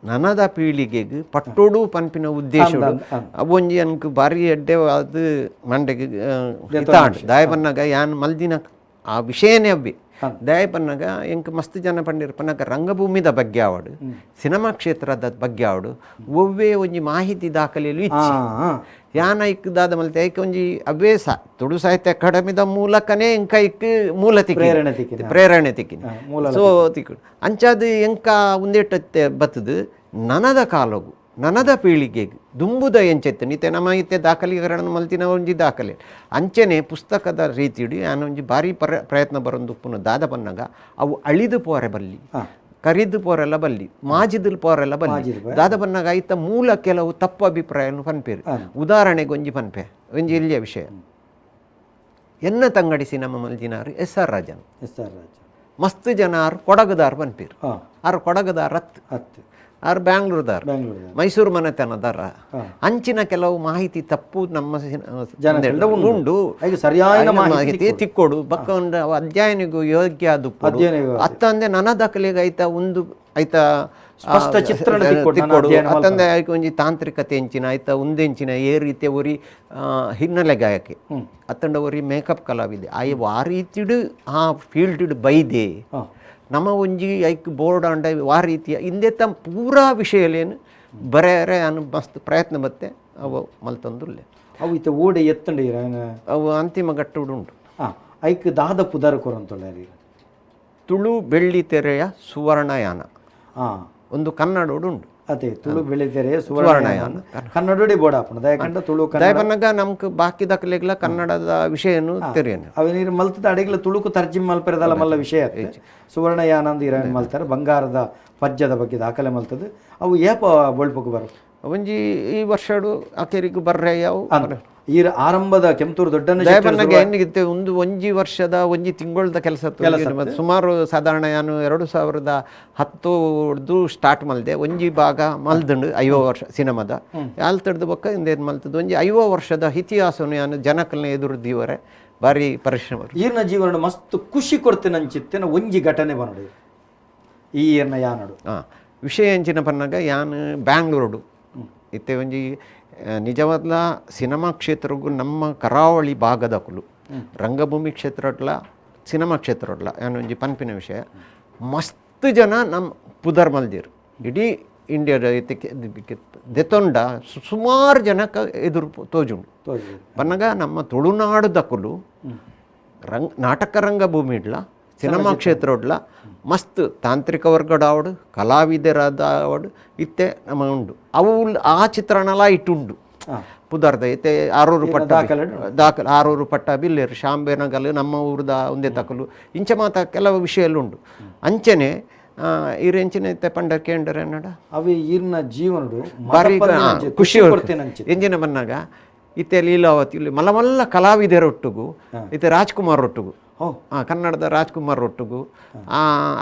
ನನದ ಪೀಳಿಗೆಗೆ ಪಟ್ಟೋಡು ಪನ್ಪಿನ ಉದ್ದೇಶ ಅವೊಂಜಿ ಅನ್ಕು ಬಾರಿ ಎಡ್ಡೆ ಅದು ಮಂಡೆಗೆ ದಾಯ ಬನ್ನಾಗ ಯಾನ್ ಮಲ್ದಿನ ಆ ವಿಷಯನೇ ಅಬ್ಬಿ ದಯ ಪನ್ನಾಗ ಎಂಕ್ ಮಸ್ತ್ ಜನ ಪಂಡಿರು ಪನ್ನಾಗ ರಂಗಭೂಮಿದ ಬಗ್ಗೆ ಆವಡು ಸಿನಿಮಾ ಕ್ಷೇತ್ರದ ಬಗ್ಗೆ ಆವಡು ಒವ್ವೇ ಒಂಜಿ ಮಾಹಿತಿ ದಾಖಲೆಯಲ್ಲಿ ಇಚ್ಚಿ ಯಾನ ಇಕ್ಕದಾದ ಮಲ್ತೆ ಐಕ್ ಒಂಜಿ ಅಭ್ಯಾಸ ತುಳು ಸಾಹಿತ್ಯ ಅಕಾಡೆಮಿದ ಮೂಲಕನೇ ಎಂಕ ಇಕ್ ಮೂಲ ಪ್ರೇರಣೆ ತಿಕ್ಕಿನಿ ಸೊ ತಿಕ್ಕು ಅಂಚಾದ ಎಂಕ ಒಂದೇಟತ್ತೆ ಬತ್ತದು ನನದ ಕಾಲಗು ನನದ ಪೀಳಿಗೆಗೆ ದುಂಬುದ ಎಂಚೆತ್ತು ನೀತೆ ನಮ್ಮ ಇತ್ತೆ ದಾಖಲೀಕರಣ ಮಲ್ತಿನ ಒಂಜಿ ದಾಖಲೆ ಅಂಚೆನೆ ಪುಸ್ತಕದ ರೀತಿಡಿ ಒಂಜಿ ಭಾರಿ ಪ್ರಯತ್ನ ಬರೋದು ಪುನಃ ದಾದ ಪನ್ನಾಗ ಅವು ಅಳಿದು ಪೋರೆ ಬಲ್ಲಿ ಕರಿದು ಪೋರೆಲ್ಲ ಬಲ್ಲಿ ಮಾಜಿದು ಪೋರೆಲ್ಲ ಬಲ್ಲಿ ದಾದ ಪನ್ನಾಗ ಐತ ಮೂಲ ಕೆಲವು ತಪ್ಪು ಅಭಿಪ್ರಾಯವನ್ನು ಪನ್ಪೇರು ಉದಾಹರಣೆಗೆ ಒಂಜಿ ಪನ್ಪೆ ಒಂಜಿ ಇಲ್ಲಿಯ ವಿಷಯ ಎನ್ನ ತಂಗಡಿಸಿ ನಮ್ಮ ಮಲ್ಜಿನಾರು SR ರಾಜನ್ ಮಸ್ತ್ ಜನ ಕೊಡಗದಾರ್ ಪನ್ಪೇರು ಆರು ಕೊಡಗದಾರ ಹತ್ತು ಆರು ಬ್ಯಾಂಗ್ಳೂರ್ದಾರ ಮೈಸೂರು ಮನೆತನದಾರ ಅಂಚಿನ ಕೆಲವು ಮಾಹಿತಿ ತಪ್ಪು ನಮ್ಮ ಉಂಡು ಮಾಹಿತಿ ತಿಕ್ಕೋಡು ಬಕ್ಕ ಒಂದು ಅಧ್ಯಯನಿಗೂ ಯೋಗ್ಯ ಅದು ಅತ್ತಂದೆ ನನ್ನ ದಾಖಲೆಗೆ ಐತ ಒಂದು ಐತ ತಿಕ್ಕೋಡು ಅತ್ತಂದೆ ಒಂಜಿ ತಾಂತ್ರಿಕತೆ ಎಂಚಿನ ಐತ ಒಂದೆಂಚಿನ ಏ ರೀತಿಯ ಒರಿ ಹಿನ್ನೆಲೆ ಗಾಯಕ್ಕೆ ಅತ್ತಂಡ ಒರಿ ಮೇಕಪ್ ಕಲಾವಿದೆ ಆ ರೀತಿಡು ಆ ಫೀಲ್ಡ್ ಬೈದೆ ನಮ್ಮ ಒಂಜಿ ಐಕ್ ಬೋರ್ಡ್ ಅಂಡ ಆ ರೀತಿಯ ಹಿಂದೆ ಪೂರಾ ವಿಷಯಲೇನು ಬರೆಯರೆ ಅನ್ನು ಮಸ್ತ್ ಪ್ರಯತ್ನ ಬತ್ತೆ ಅವು ಮಲ್ತಂದುಲ್ಲೆ ಅವು ಇತ್ತೆ ಓಡೆ ಎತ್ತಂಡ ಅವು ಅಂತಿಮ ಗಟ್ಟುಡು ಉಂಟು ಐಕ್ ದಾದ ಪುದಾರ ಕೊರಂತೊಳ್ಳ ತುಳು ಬೆಳ್ಳಿ ತೆರೆಯ ಸುವರ್ಣಯಾನ ಒಂದು ಕನ್ನಡೋಡು ಉಂಡು ಅದೇ ತುಳು ಬೆಳಿತಾರೆ ಸುವರ್ಣಯಾನ ಕನ್ನಡೋಡಿ ಬೋಡ ಆಪಣ ದಯಕಂಡ ತುಳು ದಯಪನ್ನಗ ನಮ್ಗೆ ಬಾಕಿ ದಕ್ಕಲೆಗ್ಲ ಕನ್ನಡದ ವಿಷಯನು ತೆರೆಯನು ಅವ ನೀರು ಮಲ್ತದ ಅಡಿಗ್ಲ ತುಳುಕು ತರ್ಜಿಮ್ ಮಲ್ಪರದಲ್ಲ ಮಲ್ಲ ವಿಷಯ ಸುವರ್ಣಯಾನ ಅಂದ್ ಇರ ಮಲ್ತಾರೆ ಬಂಗಾರದ ಪಜ್ಜದ ಬಗ್ಗೆ ದಾಖಲೆ ಮಲ್ತದ್ದು ಅವು ಏಪ ಬೋಳ್ಪಕ್ಕೆ ಬರು ಒಂಜಿ ಈ ವರ್ಷಡು ಆಕೆರಿಗೂ ಬರ್ರೆ ಯಾವ ಈ ಆರಂಭದ ಕೆಂಪೂರು ದೊಡ್ಡನ ದಯಪನ್ನಗ ಏನಿಗಿತ್ತೆ ಒಂದು ಒಂಜಿ ವರ್ಷದ ಒಂಜಿ ತಿಂಗಳದ ಕೆಲಸ ಸುಮಾರು ಸಾಧಾರಣ ನಾನು 2010 ಸ್ಟಾರ್ಟ್ ಮಲ್ದೆ ಒಂಜಿ ಭಾಗ ಮಲ್ದಂಡು 50 ವರ್ಷ ಸಿನಿಮಾದ ಯಾಲ್ ತಡ್ದು ಬೊಕ್ಕ ಇಂದೇನು ಮಲ್ತದ್ದು ಒಂಜಿ 50 ವರ್ಷದ ಇತಿಹಾಸನು ನಾನು ಜನಕಲ್ನ ಎದುರು ದೀವರೆ ಭಾರಿ ಪರಿಶ್ರಮ ಈರ್ನ ಜೀವನ ಮಸ್ತ್ ಖುಷಿ ಕೊಡ್ತೇನೆ ಅಂಚಿತ್ತೇನೆ ಒಂಜಿ ಘಟನೆ ಬರೋಡು ಈ ಈರ್ನ ಯಾನಡು ವಿಷಯ ಎಂಚಿನ ಪನ್ನಗ ಯಾನ್ ಬ್ಯಾಂಗ್ಳೂರು ಇತ್ತೆ ಒಂಜಿ ನಿಜವಾದ ಸಿನಿಮಾ ಕ್ಷೇತ್ರಗೂ ನಮ್ಮ ಕರಾವಳಿ ಭಾಗದಕುಲು ರಂಗಭೂಮಿ ಕ್ಷೇತ್ರಡ್ಲ ಸಿನಿಮಾ ಕ್ಷೇತ್ರಡ್ಲ ಏನು ಒಂಜಿ ಪನ್ಪಿನ ವಿಷಯ ಮಸ್ತ್ ಜನ ನಮ್ಮ ಪುದರ್ ಮಲ್ದಿರು ಇಡೀ ಇಂಡಿಯಾದ ದೆತೊಂಡ ಸುಮಾರು ಜನಕ್ಕೆ ಎದುರು ತೋಜುಂಡು ಪನ್ನಗ ನಮ್ಮ ತುಳುನಾಡುದಕುಲು ನಾಟಕ ರಂಗಭೂಮಿ ಇಡ್ಲ ಸಿನಿಮಾ ಕ್ಷೇತ್ರ ಉಡ್ಲ ಮಸ್ತ್ ತಾಂತ್ರಿಕ ವರ್ಗಡ ಆವಡು ಕಲಾವಿದರಾದ ಆವಡು ಇತ್ತೆ ನಮ್ಮ ಉಂಡು ಅವು ಆ ಚಿತ್ರಣಲ ಇಟ್ಟುಂಡು ಪುದರ್ದ ಇತ್ತೆ 600 ಪಟ್ಟ ದಾಖಲೆ 600 ಪಟ್ಟ ಬಿಲ್ಲೇರು ಶಾಂಬೇನಗಲ್ ನಮ್ಮ ಊರ್ದ ಒಂದೇ ತಕಲು ಇಂಚ ಮಾತ ಕೆಲವು ವಿಷಯ ಉಂಡು ಅಂಚನೆ ಈರೆಂಚಿನ ಇತ್ತೆ ಪಂಡ ಕೇಂದ್ರ ನಡ ಅವು ಈರ್ನ ಜೀವನಡು ಬಾರಿ ಖುಷಿ ಎಂಜಿನ ಬನ್ನಾಗ ಇತ್ತೆ ಲೀಲಾವತಿ ಇಲ್ಲಿ ಮಲ್ಲ ಕಲಾವಿದರೊಟ್ಟಿಗೂ ಇತ್ತೆ ರಾಜ್ಕುಮಾರ್ ಒಟ್ಟಿಗೂ ಕನ್ನಡದ ರಾಜ್ಕುಮಾರ್ ಒಟ್ಟಿಗೂ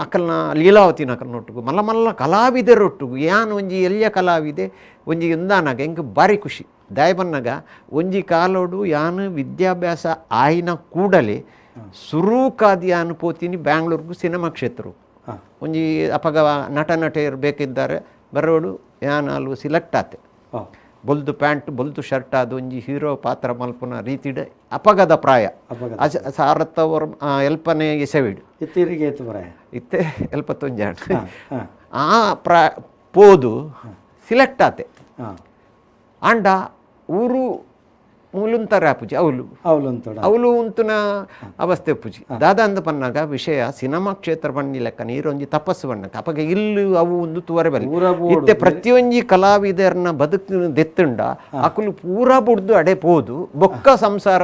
ಅಕ್ಕಲ್ನ ಲೀಲಾವತಿನ ಅಕ್ಕಲ್ನೊಟ್ಟಿಗೂ ಮಲ್ಲ ಕಲಾವಿದರೊಟ್ಟಿಗೂ ಯಾನು ಒಂಜಿ ಎಲ್ಲಿಯ ಕಲಾವಿದೆ ಒಂಜಿ ಇಂದಾನಾಗ ಹೆಂಗೆ ಭಾರಿ ಖುಷಿ ದಯಬನ್ನಾಗ ಒಂಜಿ ಕಾಲೋಡು ಯಾನು ವಿದ್ಯಾಭ್ಯಾಸ ಆಯ್ನ ಕೂಡಲೇ ಸುರೂಕಾದಿ ಯಾನು ಪೋತೀನಿ ಬ್ಯಾಂಗ್ಳೂರ್ಗೂ ಸಿನಿಮಾ ಕ್ಷೇತ್ರ ಒಂಜಿ ಅಪಗ ನಟನಟಿಯರು ಬೇಕಿದ್ದಾರೆ ಬರೋಡು ಯಾನು ಅಲ್ಲಿ ಸಿಲೆಕ್ಟ್ ಆತೆ ಬೊಲ್ದು ಪ್ಯಾಂಟ್ ಬೊಲ್ದು ಶರ್ಟ್ ಅದು ಒಂಜಿ ಹೀರೋ ಪಾತ್ರ ಮಲ್ಪನ ರೀತಿಡ ಅಪಗದ ಪ್ರಾಯ ಸಾರತ್ತವರು ಎಲ್ಪನೆ ಎಸೆವಿಡು ಇತ್ತೆ ಎಲ್ಪತ್ತೊಂಜಾಣ ಆ ಪೋದು ಸಿಲೆಕ್ಟ್ ಆತೆ ಆಂಡ ಊರು ಮೂಲುಂತಾರೆ ಆಪುಜಿ ಅವಲು ಉಂತುನ ಅವಸ್ಥೆ ಪುಜಿ ದಾದ ಅಂದ ಪನ್ನಾಗ ವಿಷಯ ಸಿನಿಮಾ ಕ್ಷೇತ್ರ ಬಣ್ಣಿ ಲೆಕ್ಕ ನೀರೊಂಜಿ ತಪಸ್ಸು ಬಣ್ಣಕ್ಕೆ ಅಪಗ ಇಲ್ಲು ಅವು ಒಂದು ತೂವರೆ ಬಲ್ಲಿ ಇತ್ತೆ ಪ್ರತಿಯೊಂಜಿ ಕಲಾವಿದರ್ನ ಬದುಕು ದೆತ್ತುಂಡ ಅಕುಲು ಪೂರಾ ಬುಡ್ದು ಅಡೆ ಪೋದು ಬೊಕ್ಕ ಸಂಸಾರ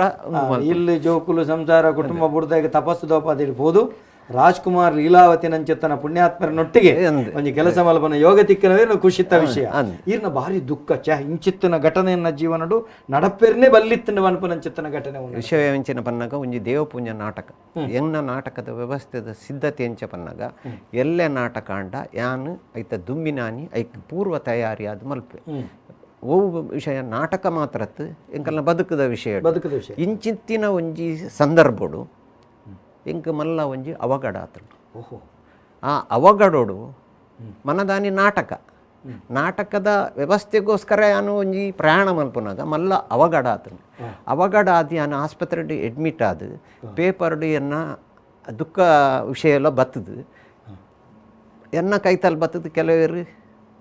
ಇಲ್ಲಿ ಜೋಕುಲು ಸಂಸಾರ ಕುಟುಂಬ ಬುಡ್ದಾಗ ತಪಸ್ಸು ದೋಪಾದಿರ್ಬೋದು ರಾಜ್ಕುಮಾರ್ ಲೀಲಾವತಿ ನಂಚೆತ್ತನ ಪುಣ್ಯಾತ್ಮರನೊಟ್ಟಿಗೆ ಒಂಜಿ ಕೆಲಸ ಮಲ್ಪನ ಯೋಗ ತಿಕ್ಕನವೇ ಖುಷಿತ ವಿಷಯ ಈರ್ನ ಭಾರಿ ದುಃಖ ಇಂಚಿತ್ತಿನ ಘಟನೆಯನ್ನ ಜೀವನಡು ನಡಪೆರ್ನೆ ಬಲ್ಲಿತ್ತಿನ ಮನ್ಪನಂಚಿತ್ತನ ಘಟನೆ ವಿಷಯ ಎಂಚಿನ ಪನ್ನಗ ಒಂಜಿ ದೇವಪುಂಜ ನಾಟಕ ಎನ್ನ ನಾಟಕದ ವ್ಯವಸ್ಥೆದ ಸಿದ್ಧತೆ ಎಂಚ ಪನ್ನಗ ಎಲ್ಲೆ ನಾಟಕ ಅಂಡ ಯಾನು ಐತ ದುಂಬಿನಾನಿ ಐಕ್ ಪೂರ್ವ ತಯಾರಿ ಆದ ಮಲ್ಪೆ ಓ ವಿಷಯ ನಾಟಕ ಮಾತ್ರತ್ ಎಂಕಲ್ನ ಬದುಕದ ವಿಷಯ ಇಂಚಿತ್ತಿನ ಒಂಜಿ ಸಂದರ್ಭಡು ಎಂಕ ಮಲ್ಲ ಒಂಜಿ ಅವಘಡ ಆತನು ಆ ಅವಘಡೋಡು ಮನದಾನಿ ನಾಟಕದ ವ್ಯವಸ್ಥೆಗೋಸ್ಕರ ಯಾನು ಒಂಜಿ ಪ್ರಯಾಣ ಮಲ್ಪನಾಗ ಮಲ್ಲ ಅವಘಡ ಆತನು ಅವಘಡ ಆದಿ ಯಾನು ಆಸ್ಪತ್ರೆಡ್ ಅಡ್ಮಿಟ್ ಆದ ಪೇಪರ್ಡು ಎನ್ನ ದುಃಖ ವಿಷಯ ಎಲ್ಲ ಬತ್ತದು ಎನ್ನ ಕೈತಲ್ಲಿ ಬತ್ತದು ಕೆಲವರು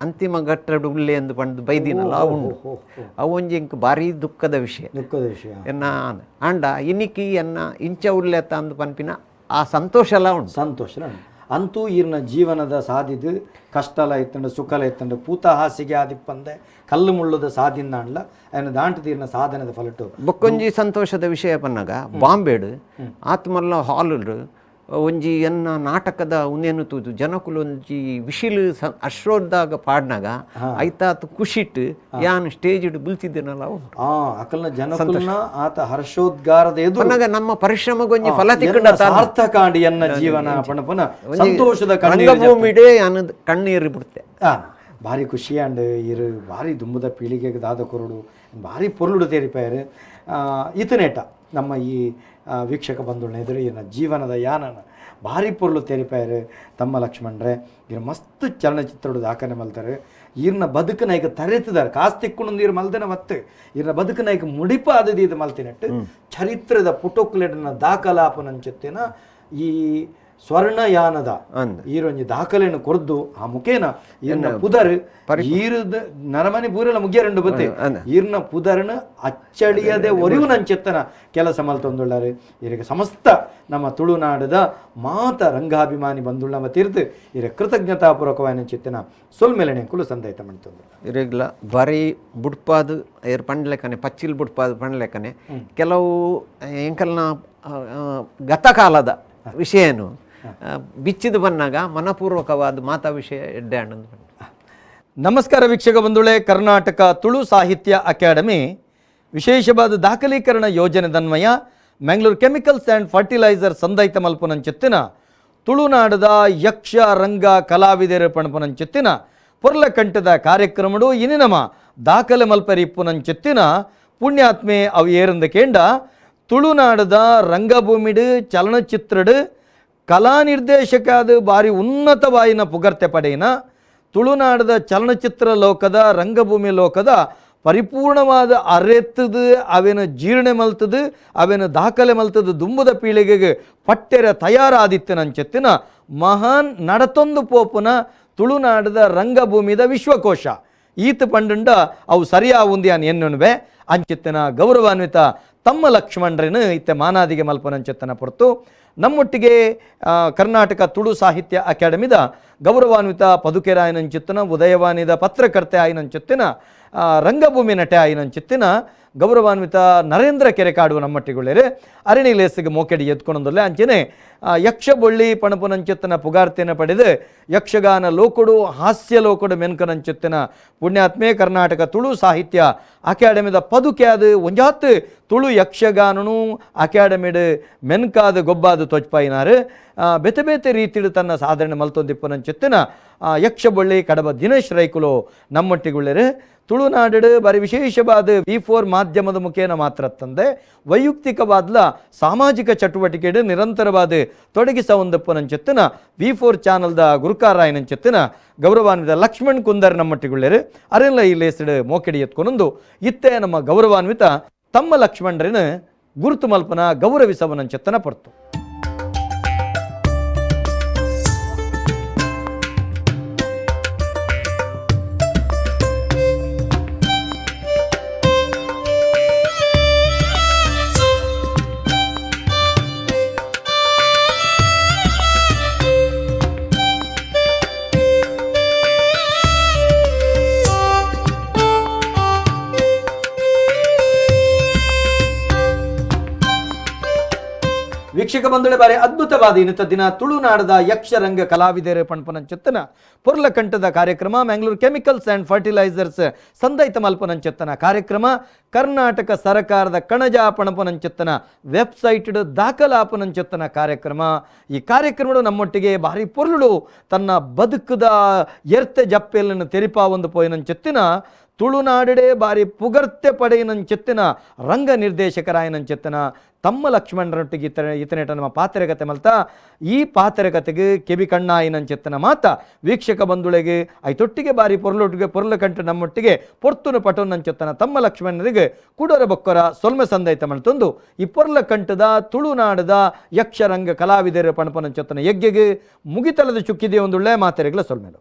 ಅಂತಿಮ ಘಟ್ಟಡು ಉಳ್ಳೆ ಎಂದು ಬಂದು ಬೈದಿನಲ್ಲ ಉಂಡು ಅವು ಒಂಜಿ ಇಂಕ ಭಾರಿ ದುಃಖದ ವಿಷಯ ಎನ್ನ ಆಂಡ ಇನಿಕಿ ಎನ್ನ ಇಂಚ ಉಳ್ಳೆತ್ತ ಅಂದು ಪನ್ಪಿನ ಆ ಸಂತೋಷ ಎಲ್ಲ ಉಂಟು ಸಂತೋಷ ಅಂತೂ ಈರ್ನ ಜೀವನದ ಸಾಧಿದು ಕಷ್ಟಲ ಇತ್ತಂಡು ಸುಖಲ ಇತ್ತಂಡು ಪೂತ ಹಾಸಿಗೆ ಆದಿಪ್ಪಂದೆ ಕಲ್ಲು ಮುಳ್ಳುದ ಸಾಧಿನ ಅಂಡ್ಲ ఆయన దాంట్లో ఈర్న సాధనದ ಫಲಟು ಬೊಕ್ಕೊಂಜಿ ಸಂತೋಷದ ವಿಷಯ ಪನ್ನಾಗ ಬಾಂಬೆಡು ಆತ್ಮಲ್ಲ ಹಾಲು ಒಂಜಿ ಎನ್ನ ನಾಟಕದ ಉನ್ನೇನು ತೂದು ಜನಕುಲು ಒಂಜಿ ವಿಶಿಲು ಅಶ್ರೋದ್ದಾಗ ಪಾಡ್ನಾಗ ಐತಾತ್ ಖುಷಿಟ್ ಯಾನು ಸ್ಟೇಜ್ ಇಡು ಬುಲ್ತಿದ್ದೇನಲ್ಲ ಅಕಲ್ನ ಜನಕುಲ್ನ ಆತ ಹರ್ಷೋದ್ಗಾರದ ಎದುರು ನಮ್ಮ ಪರಿಶ್ರಮಗೊಂಜಿ ಫಲ ತಿಕ್ಕಂಡ ಸಾರ್ಥಕ ಆಂಡಿ ಎನ್ನ ಜೀವನ ಪಣಪನ ಸಂತೋಷದ ರಂಗಭೂಮಿಡೆ ಯಾನದ ಕಣ್ಣೀರು ಬಿಡುತ್ತೆ ಭಾರಿ ಖುಷಿ ಅಂಡ್ ಇರು ಭಾರಿ ದುಂಬದ ಪೀಳಿಗೆಗೆ ದಾದ ಕೊರಡು ಭಾರಿ ಪೊರ್ಲುಡು ತೇರಿಪಾಯರು ಇತನೇಟ ನಮ್ಮ ಈ ವೀಕ್ಷಕ ಬಂಧುಗಳನ್ನ ಎದುರು ಈರ್ನ ಜೀವನದ ಯಾನನ ಭಾರಿ ಪೊರ್ಲು ತೇರಿಪಾಯರು ತಮ್ಮ ಲಕ್ಷ್ಮಣ್ರೆ ಇರು ಮಸ್ತ್ ಚಲನಚಿತ್ರದ ದಾಖಲೆ ಮಲ್ತಾರೆ ಈರ್ನ ಬದುಕನ ಈಗ ತರೆತಿದ್ದಾರೆ ಕಾಸು ತಿಕ್ಕೊಂಡು ನೀರು ಮಲ್ದನ ಮತ್ತೆ ಈರ್ನ ಬದುಕನ ಈಗ ಮುಡಿಪ ಆದದಿ ಇದು ಮಲ್ತಿನಟ್ಟು ಚರಿತ್ರದ ಪುಟೋಕ್ಲೆಡ್ನ ದಾಖಲಾಪನಂಚೆತ್ತಿನ ಈ ಸ್ವರ್ಣಯಾನದ ಈರೊಂಜಿ ದಾಖಲೆಯನ್ನು ಕೊರ್ದು ಆ ಮುಖೇನ ಈರ್ನ ಪುದರ್ ಈರದ ನರಮನೆ ಪೂರೆಲ್ಲ ಮುಗಿಯರಂಡು ಬತ್ತೆ ಈರ್ನ ಪುದರ್ನ ಅಚ್ಚಳಿಯದೆ ಒರಿವು ನಂಚೆತ್ತನ ಕೆಲಸ ಮಲ್ತೊಂದುಳ್ಳಾರೆ ಇರಿಗೆ ಸಮಸ್ತ ನಮ್ಮ ತುಳುನಾಡದ ಮಾತ ರಂಗಾಭಿಮಾನಿ ಬಂದುಳ್ಳವ ತೀರ್ತು ಇರ ಕೃತಜ್ಞತಾಪೂರ್ವಕವಾದ ಚಿತ್ತನ ಸೊಲ್ಮೆಲನೆ ಕುಲು ಸಂದೈತ ಮಾಡ್ತಂದು ಇರಗ್ಲ ಬರೀ ಬುಡ್ಪಾದು ಏರ್ ಪಂಡ್ಲೆಕ್ಕನೆ ಪಚ್ಚಿಲ್ ಬುಡ್ಪಾದು ಪಂಡ್ಲೆಕ್ಕನೆ ಕೆಲವು ಎಂಕಲ್ನ ಗತಕಾಲದ ವಿಷಯನು ಬಿಚ್ಚಿದು ಬಂದಾಗ ಮನಪೂರ್ವಕವಾದ ಮಾತಾ ವಿಷಯ ಎಡ್ಡೆ ಅಣ್ಣಂದು. ನಮಸ್ಕಾರ ವೀಕ್ಷಕ ಬಂಧುಗಳೇ, ಕರ್ನಾಟಕ ತುಳು ಸಾಹಿತ್ಯ ಅಕಾಡೆಮಿ ವಿಶೇಷವಾದ ದಾಖಲೀಕರಣ ಯೋಜನೆದನ್ವಯ ಮ್ಯಾಂಗ್ಳೂರ್ ಕೆಮಿಕಲ್ಸ್ ಆ್ಯಂಡ್ ಫರ್ಟಿಲೈಸರ್ ಸಂದೈತ ಮಲ್ಪುನಂಚೆತ್ತಿನ ತುಳುನಾಡದ ಯಕ್ಷ ರಂಗ ಕಲಾವಿದರ ಪಣಪುನಂಚೆತ್ತಿನ ಪೊರ್ಲಕಂಠದ ಕಾರ್ಯಕ್ರಮಡು ಇನಿ ನಮ್ಮ ದಾಖಲೆ ಮಲ್ಪರಿಪ್ಪುನಂಚೆತ್ತಿನ ಪುಣ್ಯಾತ್ಮೆ ಅವು ಏರಂದ ಕೇಂಡ ತುಳುನಾಡದ ರಂಗಭೂಮಿಡು ಚಲನಚಿತ್ರಡು ಕಲಾ ನಿರ್ದೇಶಕಾದ ಬಾರಿ ಉನ್ನತವಾಯಿನ ಪುಗರ್ತೆ ಪಡೆಯಿನ ತುಳುನಾಡದ ಚಲನಚಿತ್ರ ಲೋಕದ ರಂಗಭೂಮಿ ಲೋಕದ ಪರಿಪೂರ್ಣವಾದ ಅರೆತ್ತದು ಅವೇನು ಜೀರ್ಣೆ ಮಲ್ತದು ಅವೇನು ದಾಖಲೆ ಮಲ್ತದು ದುಂಬುದ ಪೀಳಿಗೆಗೆ ಪಟ್ಟೆರ ತಯಾರಾದಿತ್ಯನಂಚೆತ್ತಿನ ಮಹಾನ್ ನಡತೊಂದು ಪೋಪುನ ತುಳುನಾಡದ ರಂಗಭೂಮಿದ ವಿಶ್ವಕೋಶ ಈತ ಪಂಡುಂಡ ಅವು ಸರಿಯಾವುಂದಿ ಅನ್ ಎನ್ನುವೆ ಅಂಚೆತ್ತಿನ ಗೌರವಾನ್ವಿತ ತಮ್ಮ ಲಕ್ಷ್ಮಣರೇನು ಇತ್ತೆ ಮಾನಾದಿಗೆ ಮಲ್ಪನಂಚೆತ್ತನ ಹೊರತು ನಮ್ಮೊಟ್ಟಿಗೆ ಕರ್ನಾಟಕ ತುಳು ಸಾಹಿತ್ಯ ಅಕಾಡೆಮಿದ ಗೌರವಾನ್ವಿತ ಪದುಕೆರಾಯನಂಚಿತ್ತಿನ ಉದಯವಾಣಿದ ಪತ್ರಕರ್ತೆ ಆಯ್ನಂಚಿತ್ತಿನ ರಂಗಭೂಮಿ ನಟೆ ಆಯ್ನಂಚಿತ್ತಿನ ಗೌರವಾನ್ವಿತ ನರೇಂದ್ರ ಕೆರೆಕಾಡು ನಮ್ಮೊಟ್ಟಿಗೊಳ್ಳೆರೆ ಅರಣಿಲೇಸಿಗೆ ಮೋಕೆಡಿ ಎತ್ಕೊಂಡೊಂದಲ್ಲೇ ಅಂಚೆನೆ ಯಕ್ಷ ಬೊಳ್ಳಿ ಪಣಪುನಂಚಿತ್ತಿನ ಪುಗಾರ್ತೆಯನ್ನು ಪಡೆದು ಯಕ್ಷಗಾನ ಲೋಕಡು ಹಾಸ್ಯ ಲೋಕಡು ಮೆನ್ಕನಂಚಿತ್ತಿನ ಪುಣ್ಯಾತ್ಮೆ ಕರ್ನಾಟಕ ತುಳು ಸಾಹಿತ್ಯ ಅಕಾಡೆಮಿದ ಪದುಕೆಯಾದ ಒಂಜಾತ್ ತುಳು ಯಕ್ಷಗಾನನು ಅಕಾಡೆಮಿಡ್ ಮೆನ್ಕಾದ ಗೊಬ್ಬಾದ ತೊಚ್ಪಾಯಿನಾರು ಬೇತೆ ಬೇತೆ ರೀತಿಡು ತನ್ನ ಸಾಧನೆ ಮಲ್ತೊಂದಿಪ್ಪನಂಚಿತ್ತಿನ ಯಕ್ಷ ಬೊಳ್ಳಿ ಕಡಬ ದಿನೇಶ್ ರೈಕುಲು ನಮ್ಮೊಟ್ಟಿಗೊಳ್ಳೆರೆ ತುಳುನಾಡು ಬಾರಿ ವಿಶೇಷವಾದ V4 ಮಾಧ್ಯಮದ ಮುಖೇನ ಮಾತ್ರ ತಂದೆ ವೈಯಕ್ತಿಕವಾದ ಸಾಮಾಜಿಕ ಚಟುವಟಿಕೆಡು ನಿರಂತರವಾದ ತೊಡಗಿಸವಂದಪ್ಪನಂಚೆತ್ತಿನ V4 ಚಾನಲ್ದ ಗುರುಕಾರಾಯನಂಚೆತ್ತಿನ ಗೌರವಾನ್ವಿತ ಲಕ್ಷ್ಮಣ್ ಕುಂದರ್ ನಮ್ಮೊಟ್ಟಿಗೊಳ್ಳೆರು ಅರೆಲ್ಲ ಈ ಲೇಸಡು ಮೋಕೆಡಿ ಎತ್ಕೊಂಡೊಂದು ಇತ್ತೆ ನಮ್ಮ ಗೌರವಾನ್ವಿತ ತಮ್ಮ ಲಕ್ಷ್ಮಣರೇನು ಗುರುತು ಮಲ್ಪನ ಗೌರವಿಸವನಂಚೆತ್ತನ ಪಡ್ತು. ವೀಕ್ಷಕ ಬಂಧುಗಳೇ, ಬಾರಿ ಅದ್ಭುತವಾದ ಇನ್ನಿತ ದಿನ ತುಳುನಾಡದ ಯಕ್ಷರಂಗ ಕಲಾವಿದರ ಪಣಪನಂಚೆತ್ತನ ಪೊರ್ಲಕಂಠದ ಕಾರ್ಯಕ್ರಮ ಮ್ಯಾಂಗ್ಳೂರ್ ಕೆಮಿಕಲ್ಸ್ ಆ್ಯಂಡ್ ಫರ್ಟಿಲೈಸರ್ಸ್ ಸಂದೈತ ಮಲ್ಪನಂಚೆತ್ತನ ಕಾರ್ಯಕ್ರಮ ಕರ್ನಾಟಕ ಸರ್ಕಾರದ ಕಣಜ ಪಣಪನಂಚೆತ್ತನ ವೆಬ್ಸೈಟ್ ದಾಖಲಾಪನಂಚೆತ್ತನ ಕಾರ್ಯಕ್ರಮ. ಈ ಕಾರ್ಯಕ್ರಮ ನಮ್ಮೊಟ್ಟಿಗೆ ಭಾರಿ ಪೊರ್ಲು ತನ್ನ ಬದುಕದ ಎರ್ತೆ ಜಪ್ಪೆಲ್ಲನ್ನು ತೆರಿಪಾ ಒಂದು ಪೋಯಿನಂಚೆತ್ತಿನ ತುಳುನಾಡಡೆ ಬಾರಿ ಪುಗರ್ತೆ ಪಡೆಯಿನಂಚೆತ್ತಿನ ರಂಗ ನಿರ್ದೇಶಕರಾಯನಂಚೆತ್ತಿನ ತಮ್ಮ ಲಕ್ಷ್ಮಣರೊಟ್ಟಿಗೆ ಈತನೇಟ ನಮ್ಮ ಪಾತ್ರಕತೆ ಮಲ್ತ ಈ ಪಾತ್ರಕತೆಗೆ ಕೆಬಿ ಕಣ್ಣಾಯಿನಂಚೆತ್ತಿನ ಮಾತ ವೀಕ್ಷಕ ಬಂಧುಳಿಗೆ ಐತೊಟ್ಟಿಗೆ ಬಾರಿ ಪೊರ್ಲೊಟ್ಟಿಗೆ ಪೊರ್ಲಕಂಠ ನಮ್ಮೊಟ್ಟಿಗೆ ಪೊರ್ತುನು ಪಟೋನಂಚೆತ್ತನ ತಮ್ಮ ಲಕ್ಷ್ಮಣರಿಗೆ ಕುಡರ ಬೊಕ್ಕರ ಸೊಲ್ಮೆ ಸಂದೈತ ಮಲ್ತೊಂದು ಈ ಪೊರ್ಲಕಂಠದ ತುಳುನಾಡದ ಯಕ್ಷರಂಗ ಕಲಾವಿದರ ಪಣಪನಂಚೆತ್ತನ ಯಜ್ಞೆಗೆ ಮುಗಿತಲದ ಚುಕ್ಕಿದೆ ಒಂದುಳ್ಳೆ ಮಾತೆರೆಗಳ ಸೊಲ್ಮೆಲು.